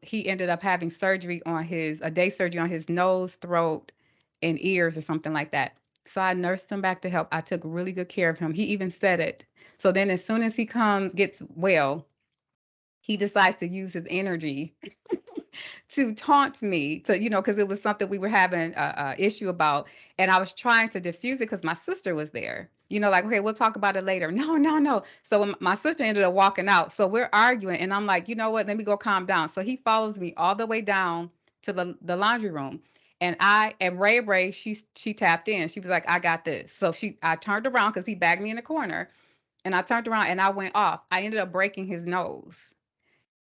he ended up having surgery on a day surgery on his nose, throat, and ears or something like that. So I nursed him back to health. I took really good care of him. He even said it. So then as soon as gets well, he decides to use his energy to taunt me because it was something we were having a issue about, and I was trying to diffuse it because my sister was there. Like, okay, we'll talk about it later. No, no, no. So when my sister ended up walking out, so we're arguing, and I'm like, you know what? Let me go calm down. So he follows me all the way down to the laundry room, and Ray, she tapped in. She was like, I got this. So I turned around because he bagged me in the corner, and I turned around and I went off. I ended up breaking his nose.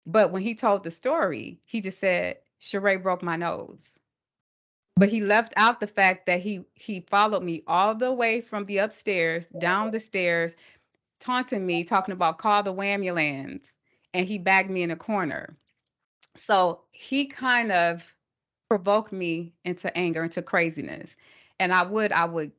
But when he told the story, he just said, Sheree broke my nose. But he left out the fact that he followed me all the way from the upstairs, down the stairs, taunting me, talking about call the ambulance, and he bagged me in a corner. So he kind of provoked me into anger, into craziness. And I would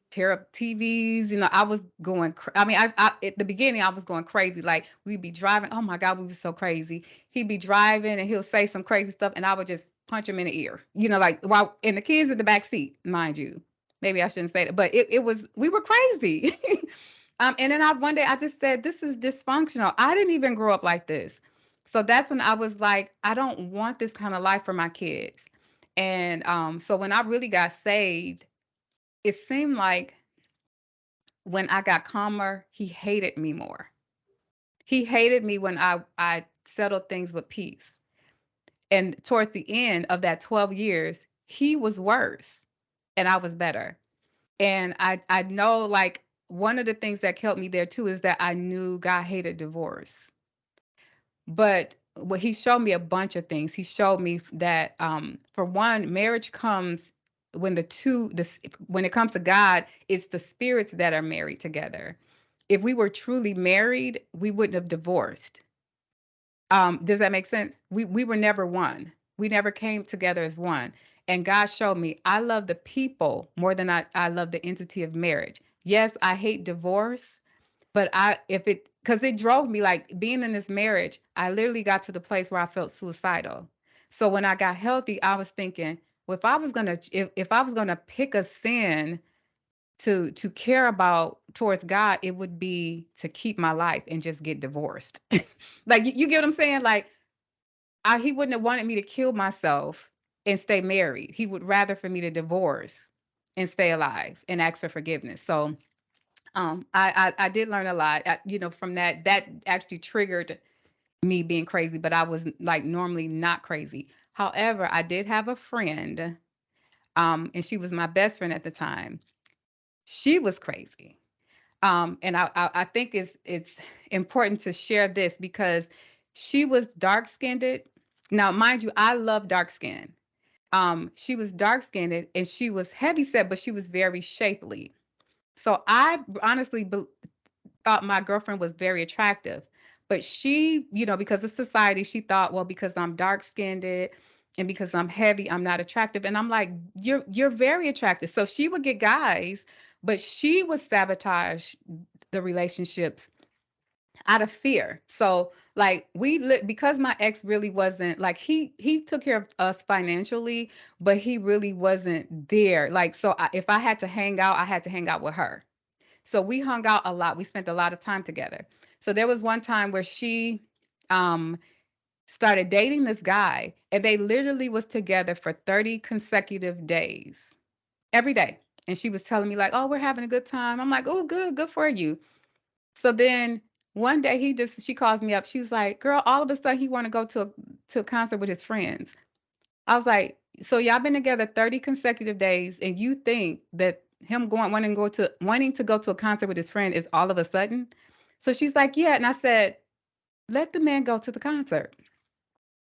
tear up TVs. I was going. I mean, at the beginning, I was going crazy. Like we'd be driving. Oh my God, we were so crazy. He'd be driving and he'll say some crazy stuff, and I would just punch him in the ear. Like while and the kids in the back seat, mind you. Maybe I shouldn't say that, but it was we were crazy. And then one day I just said, this is dysfunctional. I didn't even grow up like this. So that's when I was like, I don't want this kind of life for my kids. And so when I really got saved, it seemed like when I got calmer, he hated me more. He hated me when I settled things with peace. And towards the end of that 12 years, he was worse and I was better. And I know, like, one of the things that kept me there too is that I knew God hated divorce. But what he showed me a bunch of things. He showed me that, for one, marriage comes when when it comes to God, it's the spirits that are married together. If we were truly married, we wouldn't have divorced. Does that make sense? We were never one. We never came together as one. And God showed me I love the people more than I love the entity of marriage. Yes, I hate divorce, but because it drove me, like, being in this marriage, I literally got to the place where I felt suicidal. So when I got healthy, I was thinking, well, if I was gonna pick a sin to care about towards God, it would be to keep my life and just get divorced. Like, you get what I'm saying? Like, he wouldn't have wanted me to kill myself and stay married. He would rather for me to divorce and stay alive and ask for forgiveness. So I did learn a lot, from that. That actually triggered me being crazy, but I was, like, normally not crazy. However, I did have a friend, and she was my best friend at the time. She was crazy. And I think it's important to share this because she was dark skinned. Now, mind you, I love dark skin. She was dark skinned and she was heavy set, but she was very shapely. So I honestly thought my girlfriend was very attractive. But she, because of society, she thought, well, because I'm dark skinned and because I'm heavy, I'm not attractive. And I'm like, you're very attractive. So she would get guys, but she would sabotage the relationships out of fear. So, like, because my ex really wasn't, like, he took care of us financially, but he really wasn't there. Like, so if I had to hang out, I had to hang out with her. So we hung out a lot. We spent a lot of time together. So there was one time where she um started dating this guy, and they literally was together for 30 consecutive days. Every day. And she was telling me, like, "Oh, we're having a good time." I'm like, "Oh, good for you." So then one day she calls me up. She was like, "Girl, all of a sudden he want to go to a concert with his friends." I was like, "So y'all been together 30 consecutive days and you think that him wanting to go to a concert with his friend is all of a sudden?" So she's like, "Yeah." And I said, "Let the man go to the concert."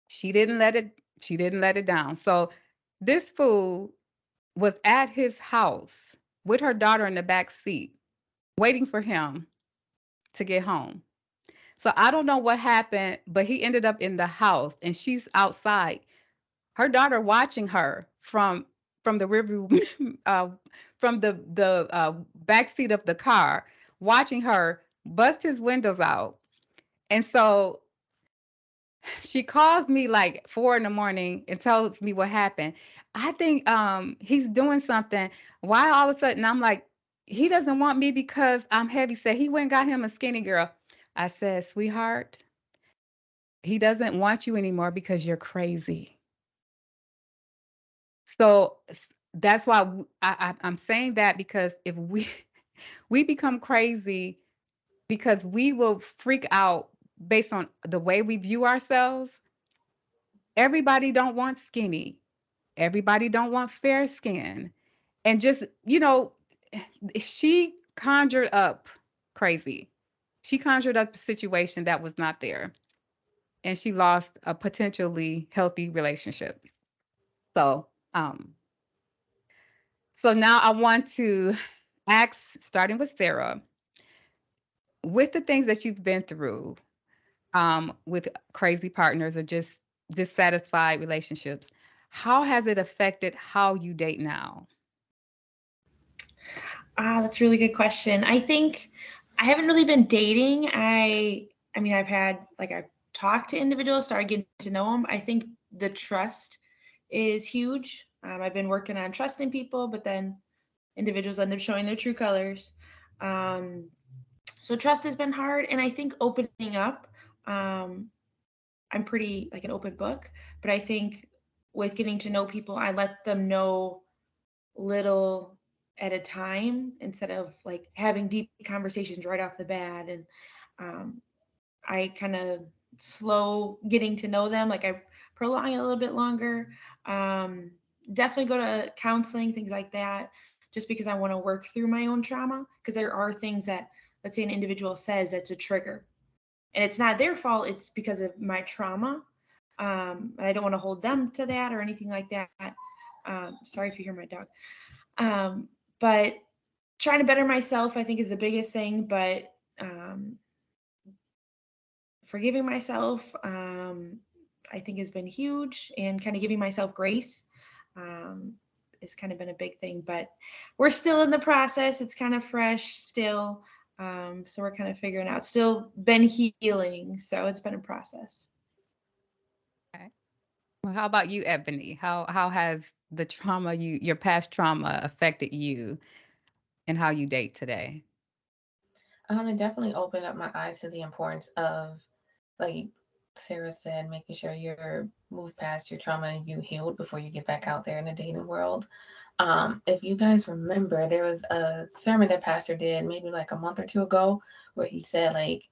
She didn't let it she didn't let it down. So this fool was at his house with her daughter in the back seat, waiting for him to get home. So I don't know what happened, but he ended up in the house and she's outside. Her daughter watching her from the rear from the back seat of the car, watching her bust his windows out. And so she calls me like 4 in the morning and tells me what happened. I think he's doing something. Why all of a sudden I'm like, he doesn't want me because I'm heavy set. He went and got him a skinny girl. I said, "Sweetheart, he doesn't want you anymore because you're crazy." So that's why I'm saying that, because if we become crazy, because we will freak out based on the way we view ourselves. Everybody don't want skinny. Everybody don't want fair skin. And just, she conjured up crazy. She conjured up a situation that was not there. And she lost a potentially healthy relationship. So, so now I want to ask, starting with Sara, with the things that you've been through, with crazy partners or just dissatisfied relationships, how has it affected how you date now? That's a really good question. I think I haven't really been dating. I mean, I've talked to individuals, started getting to know them. I think the trust is huge. I've been working on trusting people, but then individuals end up showing their true colors. So trust has been hard, and I think opening up. I'm pretty like an open book, but I think with getting to know people, I let them know little at a time instead of like having deep conversations right off the bat. And I kind of slow getting to know them. Like I prolong it a little bit longer. Definitely go to counseling, things like that, just because I want to work through my own trauma. Because there are things that, let's say, an individual says that's a trigger, and it's not their fault. It's because of my trauma. And I don't want to hold them to that or anything like that. Sorry if you hear my dog. But trying to better myself, I think, is the biggest thing. But forgiving myself, I think, has been huge, and kind of giving myself grace has kind of been a big thing. But we're still in the process. It's kind of fresh still. So we're kind of figuring out. Still been healing. So it's been a process. Okay. Well, how about you, Ebony? How has the trauma your past trauma affected you and how you date today? It definitely opened up my eyes to the importance of, like Sarah said, making sure you're moved past your trauma and you healed before you get back out there in the dating world. If you guys remember, there was a sermon that Pastor did maybe like a month or two ago where he said, like,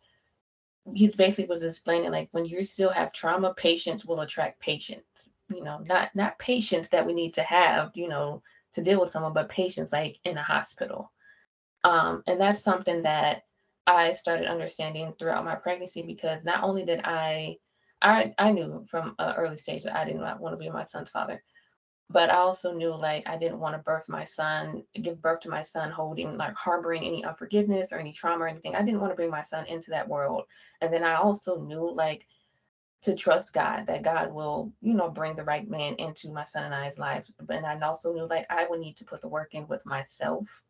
he basically was explaining, like, when you still have trauma, patience will attract patience. Not patience that we need to have, to deal with someone, but patience like in a hospital. And that's something that I started understanding throughout my pregnancy, because not only did I knew from an early stage that I did not want to be my son's father, but I also knew, like, I didn't want to give birth to my son holding, like, harboring any unforgiveness or any trauma or anything. I didn't want to bring my son into that world. And then I also knew, like, to trust God, that God will, bring the right man into my son and I's life. And I also knew, like, I would need to put the work in with myself.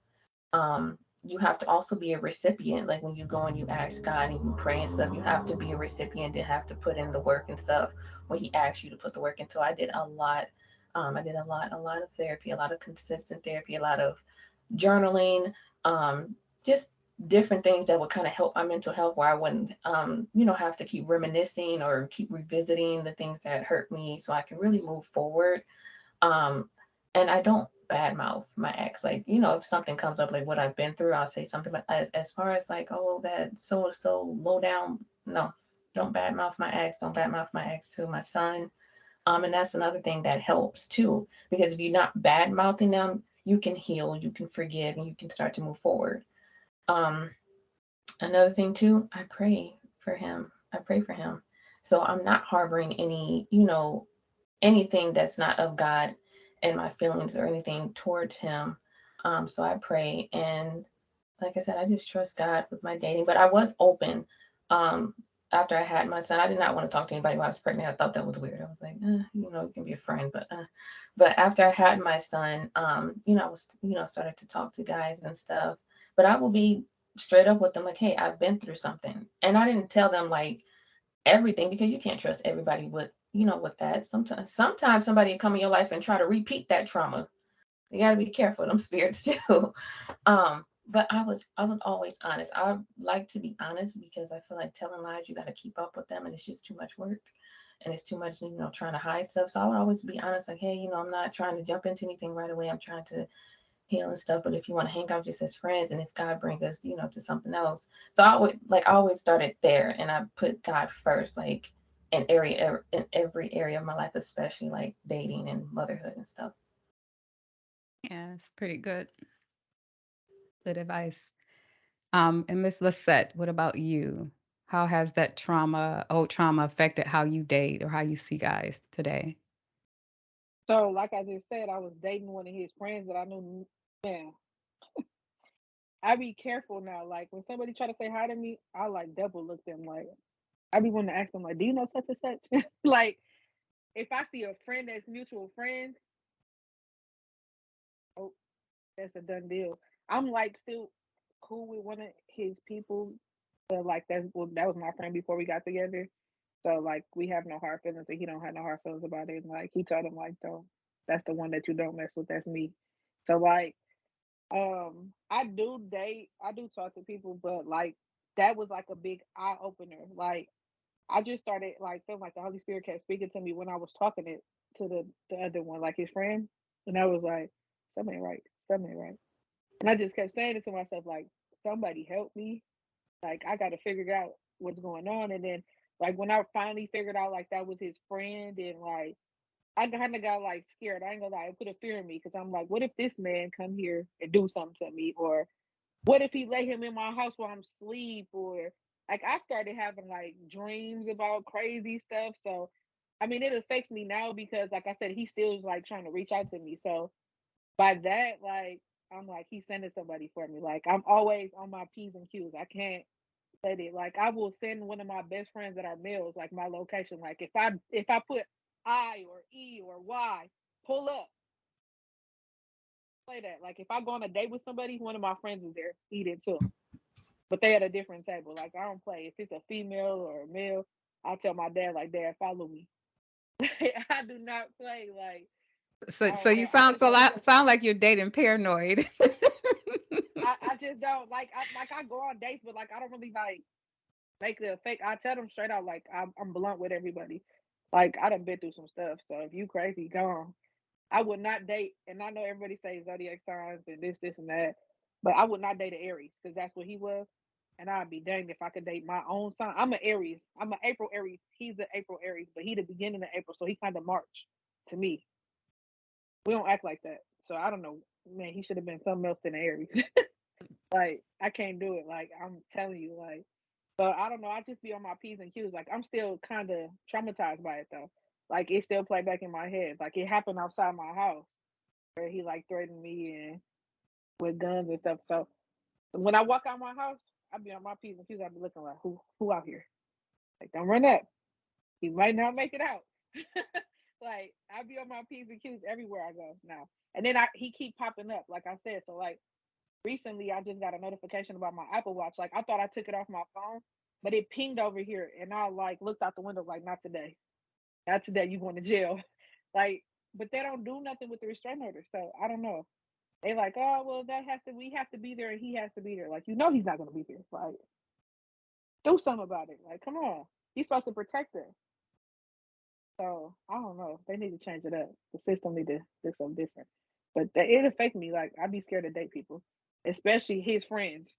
You have to also be a recipient. Like, when you go and you ask God and you pray and stuff, you have to be a recipient and have to put in the work and stuff when He asks you to put the work in. So I did a lot. I did a lot of therapy, a lot of consistent therapy, a lot of journaling, just different things that would kind of help my mental health, where I wouldn't, have to keep reminiscing or keep revisiting the things that hurt me, so I can really move forward. Um, and I don't badmouth my ex. Like, if something comes up, like what I've been through, I'll say something like, as far as like, oh, that so and so low down. No, don't badmouth my ex. Don't badmouth my ex to my son. And that's another thing that helps too, because if you're not bad mouthing them, you can heal, you can forgive, and you can start to move forward. Um, Another thing too, I pray for him. I pray for him. So I'm not harboring any, anything that's not of God in my feelings or anything towards him. So I pray, and like I said, I just trust God with my dating. But I was open. Um, After I had my son, I did not want to talk to anybody while I was pregnant. I thought that was weird. I was like, you can be a friend, but after I had my son, I was, started to talk to guys and stuff. But I will be straight up with them, like, hey, I've been through something, and I didn't tell them like everything, because you can't trust everybody with, with that. Sometimes somebody will come in your life and try to repeat that trauma. You got to be careful of them spirits too. But I was always honest. I like to be honest, because I feel like telling lies, you got to keep up with them, and it's just too much work, and it's too much, trying to hide stuff. So I would always be honest, like, hey, I'm not trying to jump into anything right away. I'm trying to heal and stuff. But if you want to hang out just as friends, and if God brings us, to something else. So I always started there, and I put God first, like in every area of my life, especially like dating and motherhood and stuff. Yeah, it's pretty good. Good advice. And Miss Lisette, what about you? How has that old trauma, affected how you date or how you see guys today? So, like I just said, I was dating one of his friends that I knew. Man, I be careful now. Like when somebody try to say hi to me, I like double look them. Like I be wanting to ask them, like, "Do you know such and such?" Like if I see a friend that's mutual friends, oh, that's a done deal. I'm like still cool with one of his people, but like that was my friend before we got together. So like we have no hard feelings, and he don't have no hard feelings about it. And like he told him like, "Don't, that's the one that you don't mess with. That's me." So like I do date, I do talk to people, but like that was like a big eye opener. Like I just started like feeling like the Holy Spirit kept speaking to me when I was talking it to the other one, like his friend, and I was like, something ain't right, something ain't right, and I just kept saying it to myself, like, somebody help me, like I got to figure out what's going on, and then Like when I finally figured out like that was his friend, and like I kind of got like scared. I ain't gonna lie, it put a fear in me because I'm like, what if this man come here and do something to me, or what if he lay him in my house while I'm asleep, or like I started having like dreams about crazy stuff. So I mean, it affects me now because, like I said, he still is like trying to reach out to me. So by that, like I'm like he's sending somebody for me. Like I'm always on my P's and Q's. I can't let it. Like I will send one of my best friends that are males, like my location. Like if I put I or E or Y, pull up, play that. Like if I go on a date with somebody, one of my friends is there eating too, but they at a different table. Like I don't play. If it's a female or a male, I'll tell my dad like, Dad, follow me. I do not play. Like So, I so don't you play. I sound just don't. sound like you're dating paranoid. I just don't like. I go on dates, but like I don't really like make it a fake. I tell them straight out, like I'm blunt with everybody. Like I done been through some stuff, so if you crazy, go on. I would not date, and I know everybody says zodiac signs and this, and that, but I would not date an Aries because that's what he was, and I'd be danged if I could date my own sign. I'm an Aries. I'm an April Aries. He's an April Aries, but he the beginning of April, so he kind of March to me. We don't act like that, so I don't know. Man, he should have been something else than an Aries. Like I can't do it. Like I'm telling you, like. But I don't know. I just be on my P's and Q's. Like I'm still kind of traumatized by it though. Like it still play back in my head. Like it happened outside my house where he like threatened me and with guns and stuff. So when I walk out my house, I be on my P's and Q's. I be looking like who out here? Like don't run up. He might not make it out. Like I be on my P's and Q's everywhere I go now. And then he keep popping up, like I said. So like recently I just got a notification about my Apple Watch. Like I thought I took it off my phone, but it pinged over here, and I like looked out the window like, not today, not today. You going to jail? Like, but they don't do nothing with the restraining order. So I don't know. They like, oh well, we have to be there, and he has to be there. Like he's not gonna be there. Like do something about it. Like come on, he's supposed to protect her. So I don't know. They need to change it up. The system need to do something different. But it affect me. Like I'd be scared to date people, especially his friends.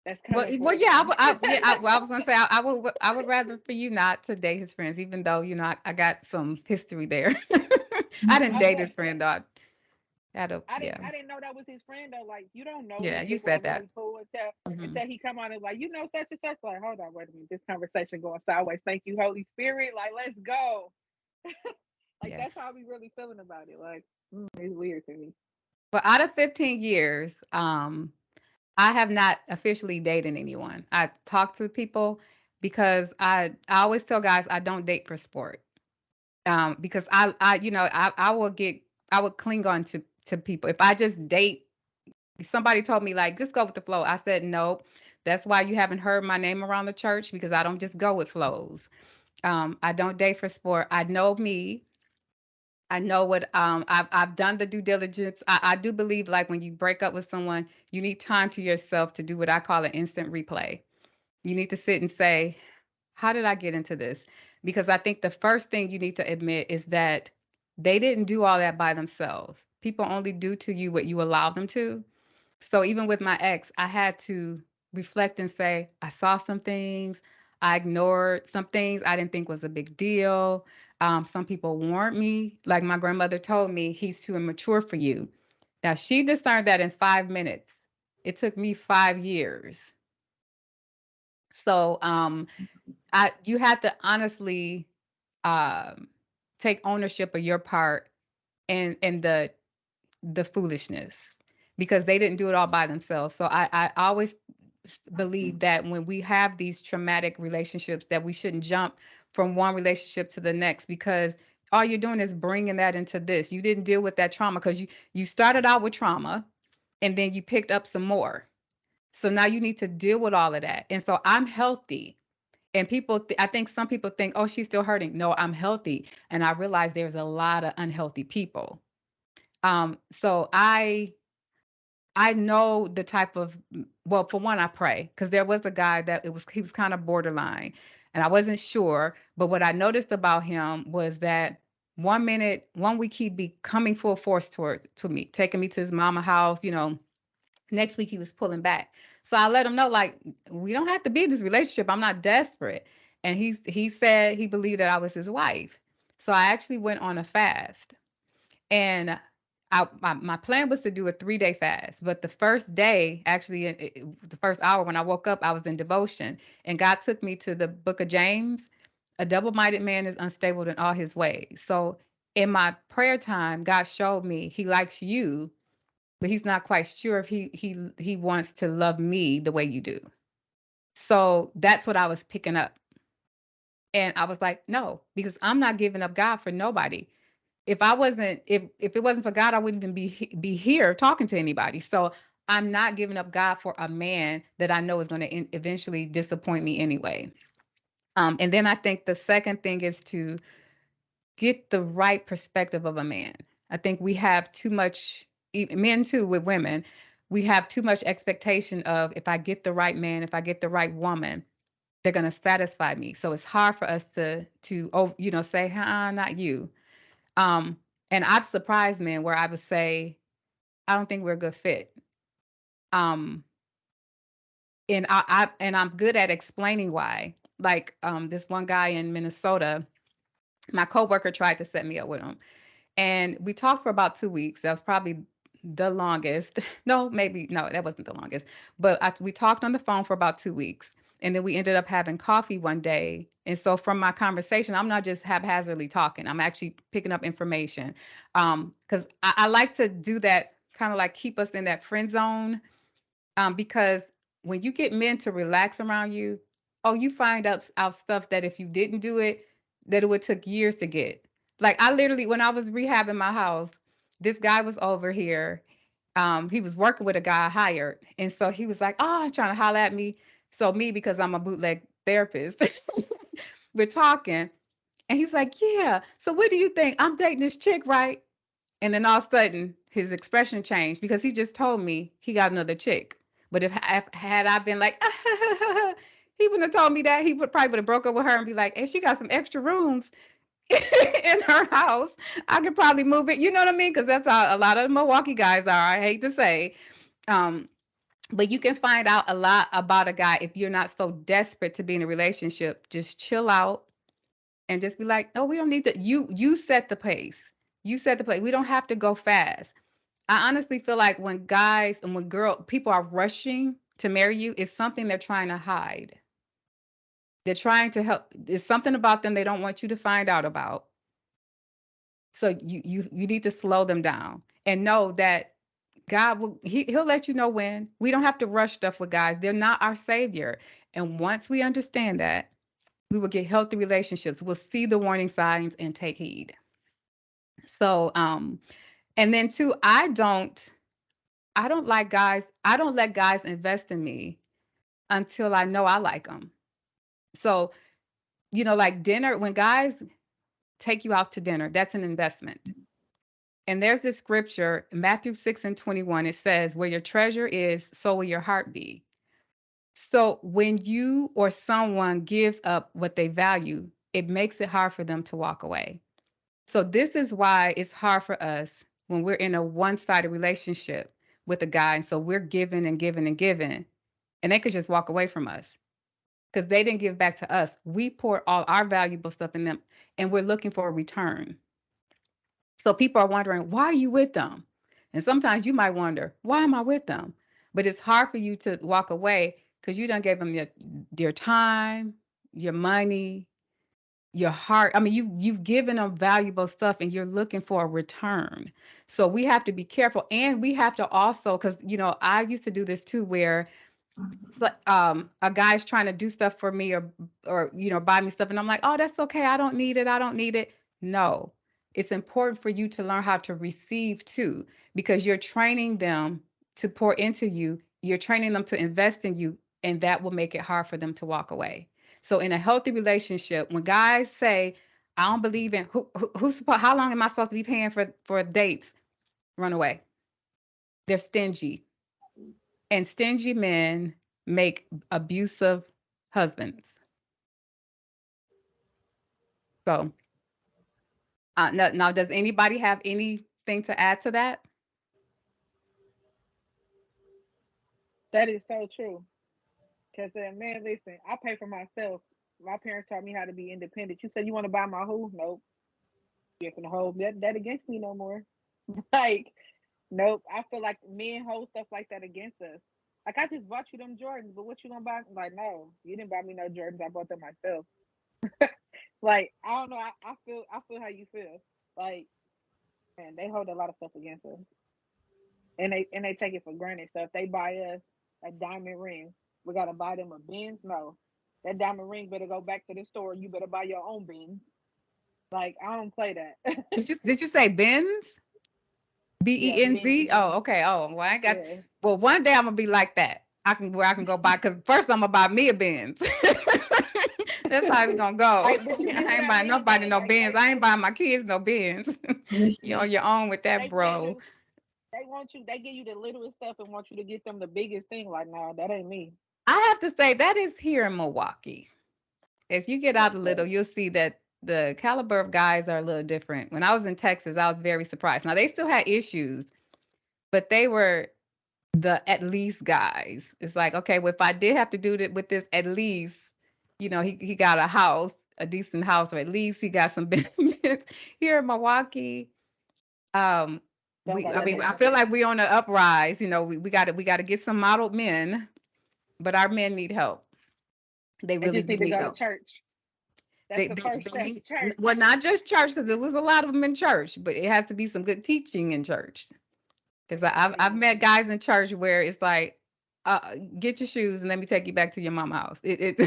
That's coming Well, for yeah, him. well, I was gonna say I would rather for you not to date his friends, even though I got some history there. I didn't I date his bet. friend though. I Yeah, didn't know that was his friend though. Like you don't know yeah, if you people are said that. really cool Hmm. until he come on and like such and such. Like hold on, wait a minute, this conversation going sideways. Thank you, Holy Spirit. Like let's go. Like Yeah. that's how I be really feeling about it. Like it's weird to me. But out of 15 years, I have not officially dated anyone. I talk to people because I always tell guys I don't date for sport. Because I will I would cling on to people. If I just date, somebody told me like just go with the flow. I said no. That's why you haven't heard my name around the church because I don't just go with flows. I don't date for sport. I know me. I know what I've done the due diligence. I do believe like when you break up with someone, you need time to yourself to do what I call an instant replay. You need to sit and say, how did I get into this? Because I think the first thing you need to admit is that they didn't do all that by themselves. People only do to you what you allow them to. So even with my ex, I had to reflect and say, I saw some things, I ignored some things I didn't think was a big deal. Some people warned me, like my grandmother told me, he's too immature for you. Now she discerned that in 5 minutes. It took me 5 years. So you had to honestly um, take ownership of your part in the foolishness because they didn't do it all by themselves. So I always believe that when we have these traumatic relationships that we shouldn't jump from one relationship to the next because all you're doing is bringing that into this. You didn't deal with that trauma because you started out with trauma and then you picked up some more. So now you need to deal with all of that. And so I'm healthy. And I think some people think, oh, she's still hurting. No, I'm healthy. And I realize there's a lot of unhealthy people. So I know the type of, well, for one, I pray because there was a guy that he was kind of borderline and I wasn't sure. But what I noticed about him was that 1 minute, 1 week, he'd be coming full force to me, taking me to his mama house, next week he was pulling back. So I let him know, like, we don't have to be in this relationship. I'm not desperate. And he said he believed that I was his wife. So I actually went on a fast. And my plan was to do a 3-day fast, but the first day, actually, the first hour when I woke up, I was in devotion, and God took me to the book of James. A double-minded man is unstable in all his ways. So in my prayer time, God showed me He likes you, but He's not quite sure if He wants to love me the way you do. So that's what I was picking up, and I was like, no, because I'm not giving up God for nobody. If it wasn't for God, I wouldn't even be here talking to anybody. So I'm not giving up God for a man that I know is going to eventually disappoint me anyway. And then I think the second thing is to get the right perspective of a man. I think we have too much, men too, with women, we have too much expectation of, if I get the right man, if I get the right woman, they're going to satisfy me. So it's hard for us to say, not you. Um, and I've surprised men where I would say, I don't think we're a good fit. Um, and I'm good at explaining why. Like this one guy in Minnesota, my coworker tried to set me up with him, and we talked for about 2 weeks. That was probably the longest. No, maybe no, that wasn't the longest. But we talked on the phone for about 2 weeks, and then we ended up having coffee one day. And so from my conversation, I'm not just haphazardly talking. I'm actually picking up information, because I like to do that, kind of like keep us in that friend zone, because when you get men to relax around you, oh, you find out stuff that if you didn't do it, that it would took years to get. Like I literally, when I was rehabbing my house, this guy was over here. He was working with a guy I hired, and so he was like, "Oh, trying to holler at me." So me, because I'm a bootleg therapist, we're talking, and he's like, "Yeah. So what do you think? I'm dating this chick, right?" And then all of a sudden, his expression changed because he just told me he got another chick. But if had I been like, he wouldn't have told me that. He probably would have broke up with her and be like, "Hey, she got some extra rooms in her house. I could probably move it." You know what I mean? Because that's how a lot of the Milwaukee guys are. I hate to say, um, but you can find out a lot about a guy if you're not so desperate to be in a relationship. Just chill out and just be like, "Oh, we don't need to." You set the pace. You set the pace. We don't have to go fast. I honestly feel like when guys and when people are rushing to marry you, it's something they're trying to hide. They're trying to help. There's something about them they don't want you to find out about. So you need to slow them down and know that God will he'll let you know when. We don't have to rush stuff with guys. They're not our savior. And once we understand that, we will get healthy relationships. We'll see the warning signs and take heed. So and then two, I don't like guys. I don't let guys invest in me until I know I like them. So, like dinner, when guys take you out to dinner, that's an investment. And there's this scripture, Matthew 6:21. It says, "Where your treasure is, so will your heart be." So when you or someone gives up what they value, it makes it hard for them to walk away. So this is why it's hard for us when we're in a one-sided relationship with a guy. And so we're giving and giving and giving, and they could just walk away from us because they didn't give back to us. We poured all our valuable stuff in them, and we're looking for a return. So people are wondering, why are you with them? And sometimes you might wonder, why am I with them? But it's hard for you to walk away because you done gave them your time, your money, your heart. I mean, you've given them valuable stuff and you're looking for a return. So we have to be careful, and we have to also, because I used to do this too, where a guy's trying to do stuff for me, or buy me stuff, and I'm like, "Oh, that's okay. I don't need it. I don't need it." No. It's important for you to learn how to receive too, because you're training them to pour into you. You're training them to invest in you, and that will make it hard for them to walk away. So in a healthy relationship, when guys say, "I don't believe in how long am I supposed to be paying for dates?" Run away. They're stingy. And stingy men make abusive husbands. So now, does anybody have anything to add to that? That is so true. Because man, listen, I pay for myself. my parents taught me how to be independent. You said you want to buy my who? Nope. You ain't gonna hold that against me no more. Like, nope. I feel like men hold stuff like that against us. Like, I just bought you them Jordans, but what you gonna buy? Like, no, you didn't buy me no Jordans. I bought them myself. Like, I don't know. I feel how you feel. Like, man, they hold a lot of stuff against us, and they take it for granted. So if they buy us a diamond ring, we gotta buy them a Benz. No, that diamond ring better go back to the store. You better buy your own Benz. Like, I don't play that. Did you say Benz? Yeah, Benz. Benz? Oh, okay. Oh, well, I got. Yeah. Well, one day I'm gonna be like that. I can go buy because first I'm gonna buy me a Benz. That's how it's gonna go. Like, but you get I what ain't I buying mean nobody though. no Benz. I ain't buying my kids no Benz. You on your own with that, They tell bro. you they want you. They give you the littlest stuff and want you to get them the biggest thing. Like, no, that ain't me. I have to say that is here in Milwaukee. If you get out a little, Okay. you'll see that the caliber of guys are a little different. When I was in Texas, I was very surprised. Now they still had issues, but they were the at least guys. It's like, okay, well, if I did have to do that with this at least, he got a house, a decent house, or at least he got some benefits. Here in Milwaukee, um, Don't got I none mean, of I that. feel like we on the uprise. We got to get some modeled men, but our men need help. They They really just do need to need go to help. church. That's They the they, first they step. need, Church. well, not just church, because there was a lot of them in church, but it has to be some good teaching in church. Because I've Mm. met guys in church where it's like, get your shoes and let me take you back to your mama's house. It's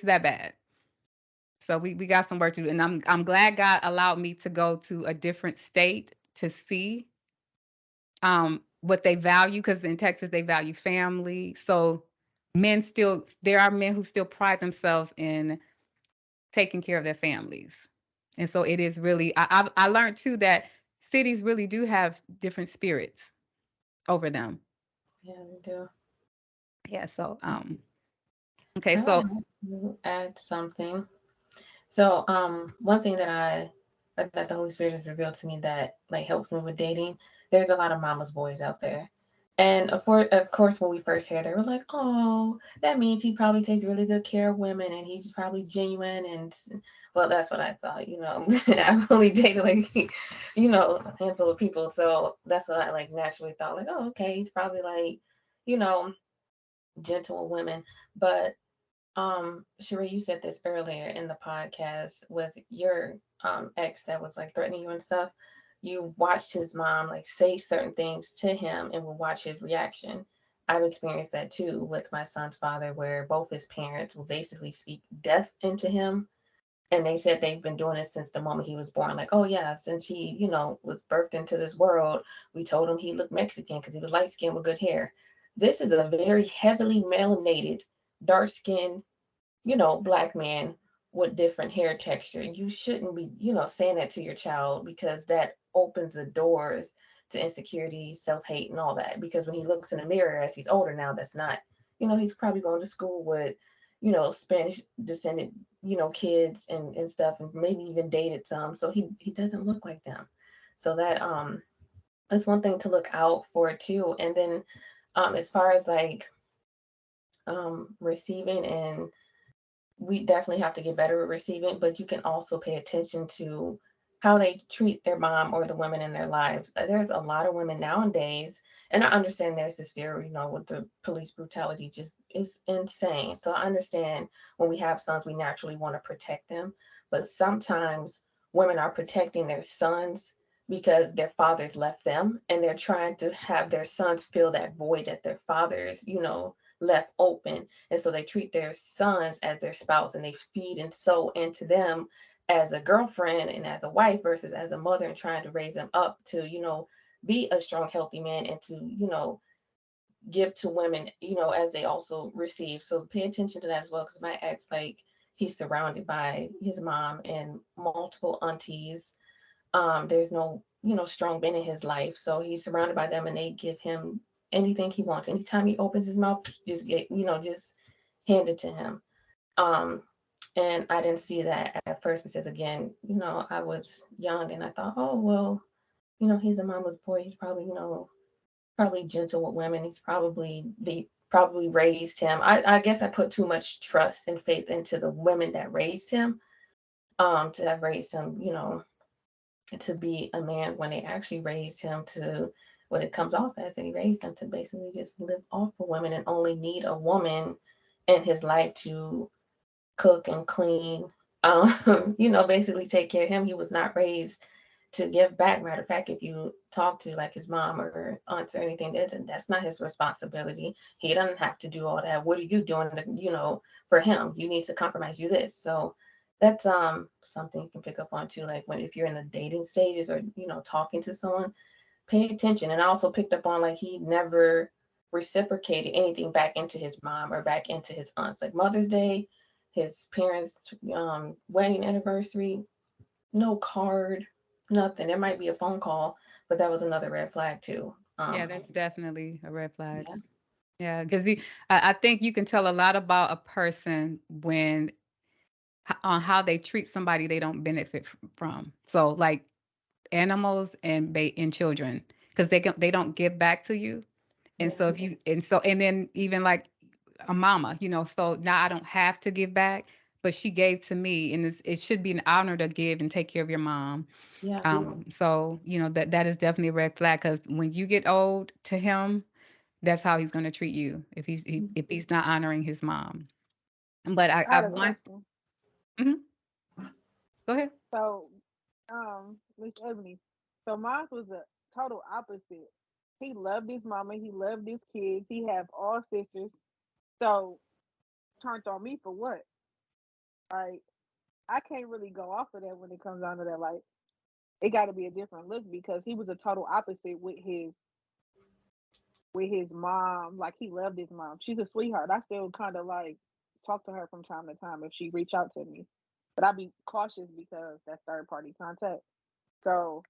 that bad. So we got some work to do, and I'm glad God allowed me to go to a different state to see what they value, because in Texas they value family. So there are men who still pride themselves in taking care of their families. And so it is really, I learned too that cities really do have different spirits over them. Yeah, we do. Yeah. So, okay. I So, wanted to add something. So, one thing that the Holy Spirit has revealed to me that like helps me with dating. There's a lot of mama's boys out there, and of course, when we first heard, they were like, "Oh, that means he probably takes really good care of women, and he's probably genuine." And well, that's what I thought. I've only dated like, a handful of people, so that's what I like naturally thought. Like, oh, okay, he's probably like, you know, gentle with women, but Sheree, you said this earlier in the podcast with your ex that was like threatening you and stuff. You watched his mom like say certain things to him and would watch his reaction. I've experienced that too with my son's father, where both his parents will basically speak death into him. And they said they've been doing it since the moment he was born. Like, oh yeah, since he, was birthed into this world, we told him he looked Mexican because he was light skinned with good hair. This is a very heavily melanated, dark skinned, black man with different hair texture. You shouldn't be, saying that to your child, because that opens the doors to insecurity, self hate, and all that. Because when he looks in the mirror as he's older now, that's not, he's probably going to school with, Spanish descendant, kids and stuff, and maybe even dated some. So he doesn't look like them. So that's one thing to look out for too. And then as far as like receiving, and we definitely have to get better at receiving, but you can also pay attention to how they treat their mom or the women in their lives. There's a lot of women nowadays, and I understand there's this fear, with the police brutality just is insane. So I understand when we have sons, we naturally want to protect them, but sometimes women are protecting their sons because their fathers left them, and they're trying to have their sons fill that void that their fathers, left open. And so they treat their sons as their spouse, and they feed and sow into them as a girlfriend and as a wife versus as a mother, and trying to raise them up to, be a strong, healthy man, and to, give to women, as they also receive. So pay attention to that as well. Because my ex, like, he's surrounded by his mom and multiple aunties. There's no, strong men in his life. So he's surrounded by them, and they give him anything he wants. Anytime he opens his mouth, just hand it to him. Um, and I didn't see that at first because, again, I was young and I thought, oh, well, he's a mama's boy. He's probably, probably gentle with women. He's probably probably raised him. I guess I put too much trust and faith into the women that raised him, to have raised him, to be a man when they actually raised him to what it comes off as. They raised him to basically just live off of women and only need a woman in his life to cook and clean, basically take care of him. He was not raised to give back. Matter of fact, if you talk to like his mom or aunts or anything, that's not his responsibility. He doesn't have to do all that. What are you doing for him? You need to compromise, you this. So that's something you can pick up on too, like if you're in the dating stages or talking to someone, pay attention. And I also picked up on like he never reciprocated anything back into his mom or back into his aunts. Like Mother's Day, his parents' wedding anniversary, no card, nothing. There might be a phone call, but that was another red flag too. Yeah, that's definitely a red flag. Yeah. Yeah, because I think you can tell a lot about a person when on how they treat somebody they don't benefit from. So like animals and children, because they don't give back to you. And so and then even like a mama, so now I don't have to give back, but she gave to me, and it should be an honor to give and take care of your mom. Yeah. So that is definitely a red flag, because when you get old to him, that's how he's going to treat you if he's not honoring his mom. But I I had a want. question. Mhm. Go ahead. So, Miss Ebony, so mine was the total opposite. He loved his mama. He loved his kids. He have all sisters. So, turned on me for what? Like, I can't really go off of that when it comes down to that. Like, it got to be a different look, because he was a total opposite with his mom. Like, he loved his mom. She's a sweetheart. I still kind of like talk to her from time to time if she reach out to me, but I be cautious because that's third party contact. So,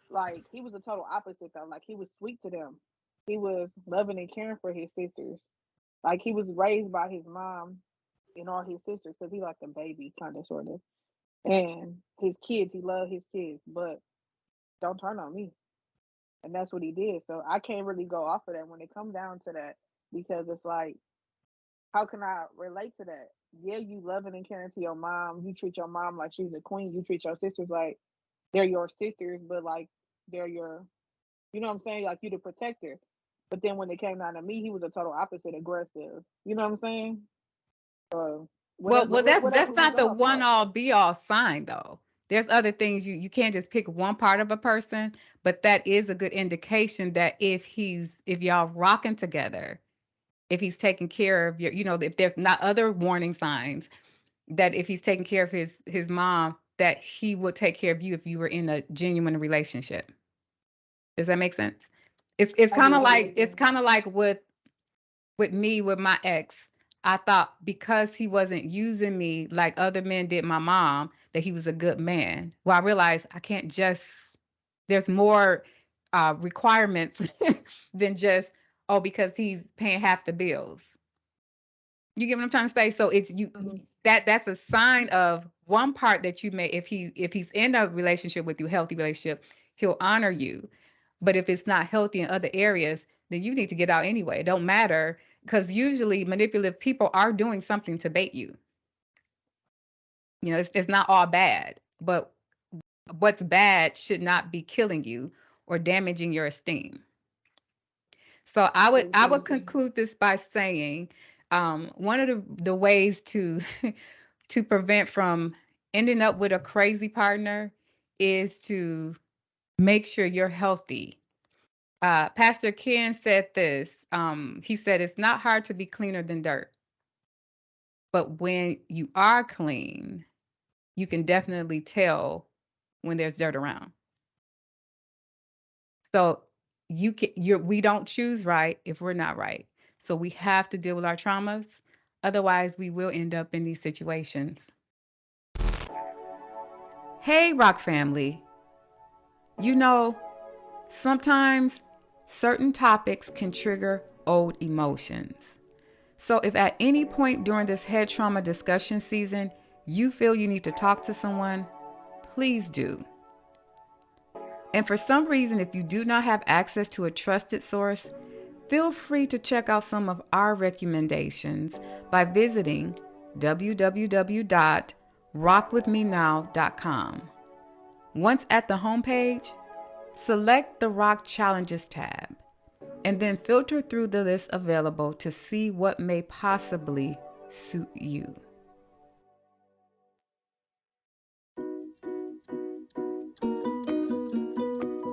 like, he was a total opposite though. Like, he was sweet to them. He was loving and caring for his sisters. Like, he was raised by his mom and all his sisters, because he like the baby kind of sort of. And his kids, he loved his kids, but don't turn on me. And that's what he did. So I can't really go off of that when it comes down to that, because it's like, how can I relate to that? Yeah, you loving and caring to your mom. You treat your mom like she's a queen. You treat your sisters like they're your sisters, but like they're your, you know what I'm saying? Like, you the protector. But then when it came down to me, he was a total opposite, aggressive. You know what I'm saying? So Well, whatever that's we not go the off one of. all be all sign though. There's other things you can't just pick one part of a person, but that is a good indication that if y'all rocking together, if he's taking care of if there's not other warning signs, that if he's taking care of his mom, that he would take care of you if you were in a genuine relationship. Does that make sense? It's I kind get of what like you're it's saying. kind of like with me with my ex. I thought because he wasn't using me like other men did my mom, that he was a good man. Well, I realized I can't just. There's more requirements than just, oh, because he's paying half the bills. You get what I'm trying to say? So it's you Mhm. that's a sign of one part that you may, if he's in a relationship with you, healthy relationship, he'll honor you. But if it's not healthy in other areas, then you need to get out anyway. It don't matter, because usually manipulative people are doing something to bait you. It's not all bad, but what's bad should not be killing you or damaging your esteem. So I would Exactly. conclude this by saying, one of the ways to to prevent from ending up with a crazy partner is to make sure you're healthy. Pastor Ken said this. He said it's not hard to be cleaner than dirt, but when you are clean, you can definitely tell when there's dirt around. So we don't choose right if we're not right. So we have to deal with our traumas. Otherwise, we will end up in these situations. Hey, Rock family. You know, sometimes certain topics can trigger old emotions. So if at any point during this head trauma discussion season you feel you need to talk to someone, please do. And for some reason, if you do not have access to a trusted source, Feel free to check out some of our recommendations by visiting www.rockwithmenow.com. Once at the homepage, select the Rock Challenges tab, and then filter through the list available to see what may possibly suit you.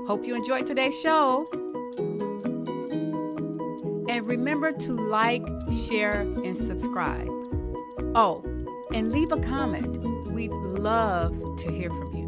Hope you enjoyed today's show. And remember to like, share, and subscribe. Oh, and leave a comment. We'd love to hear from you.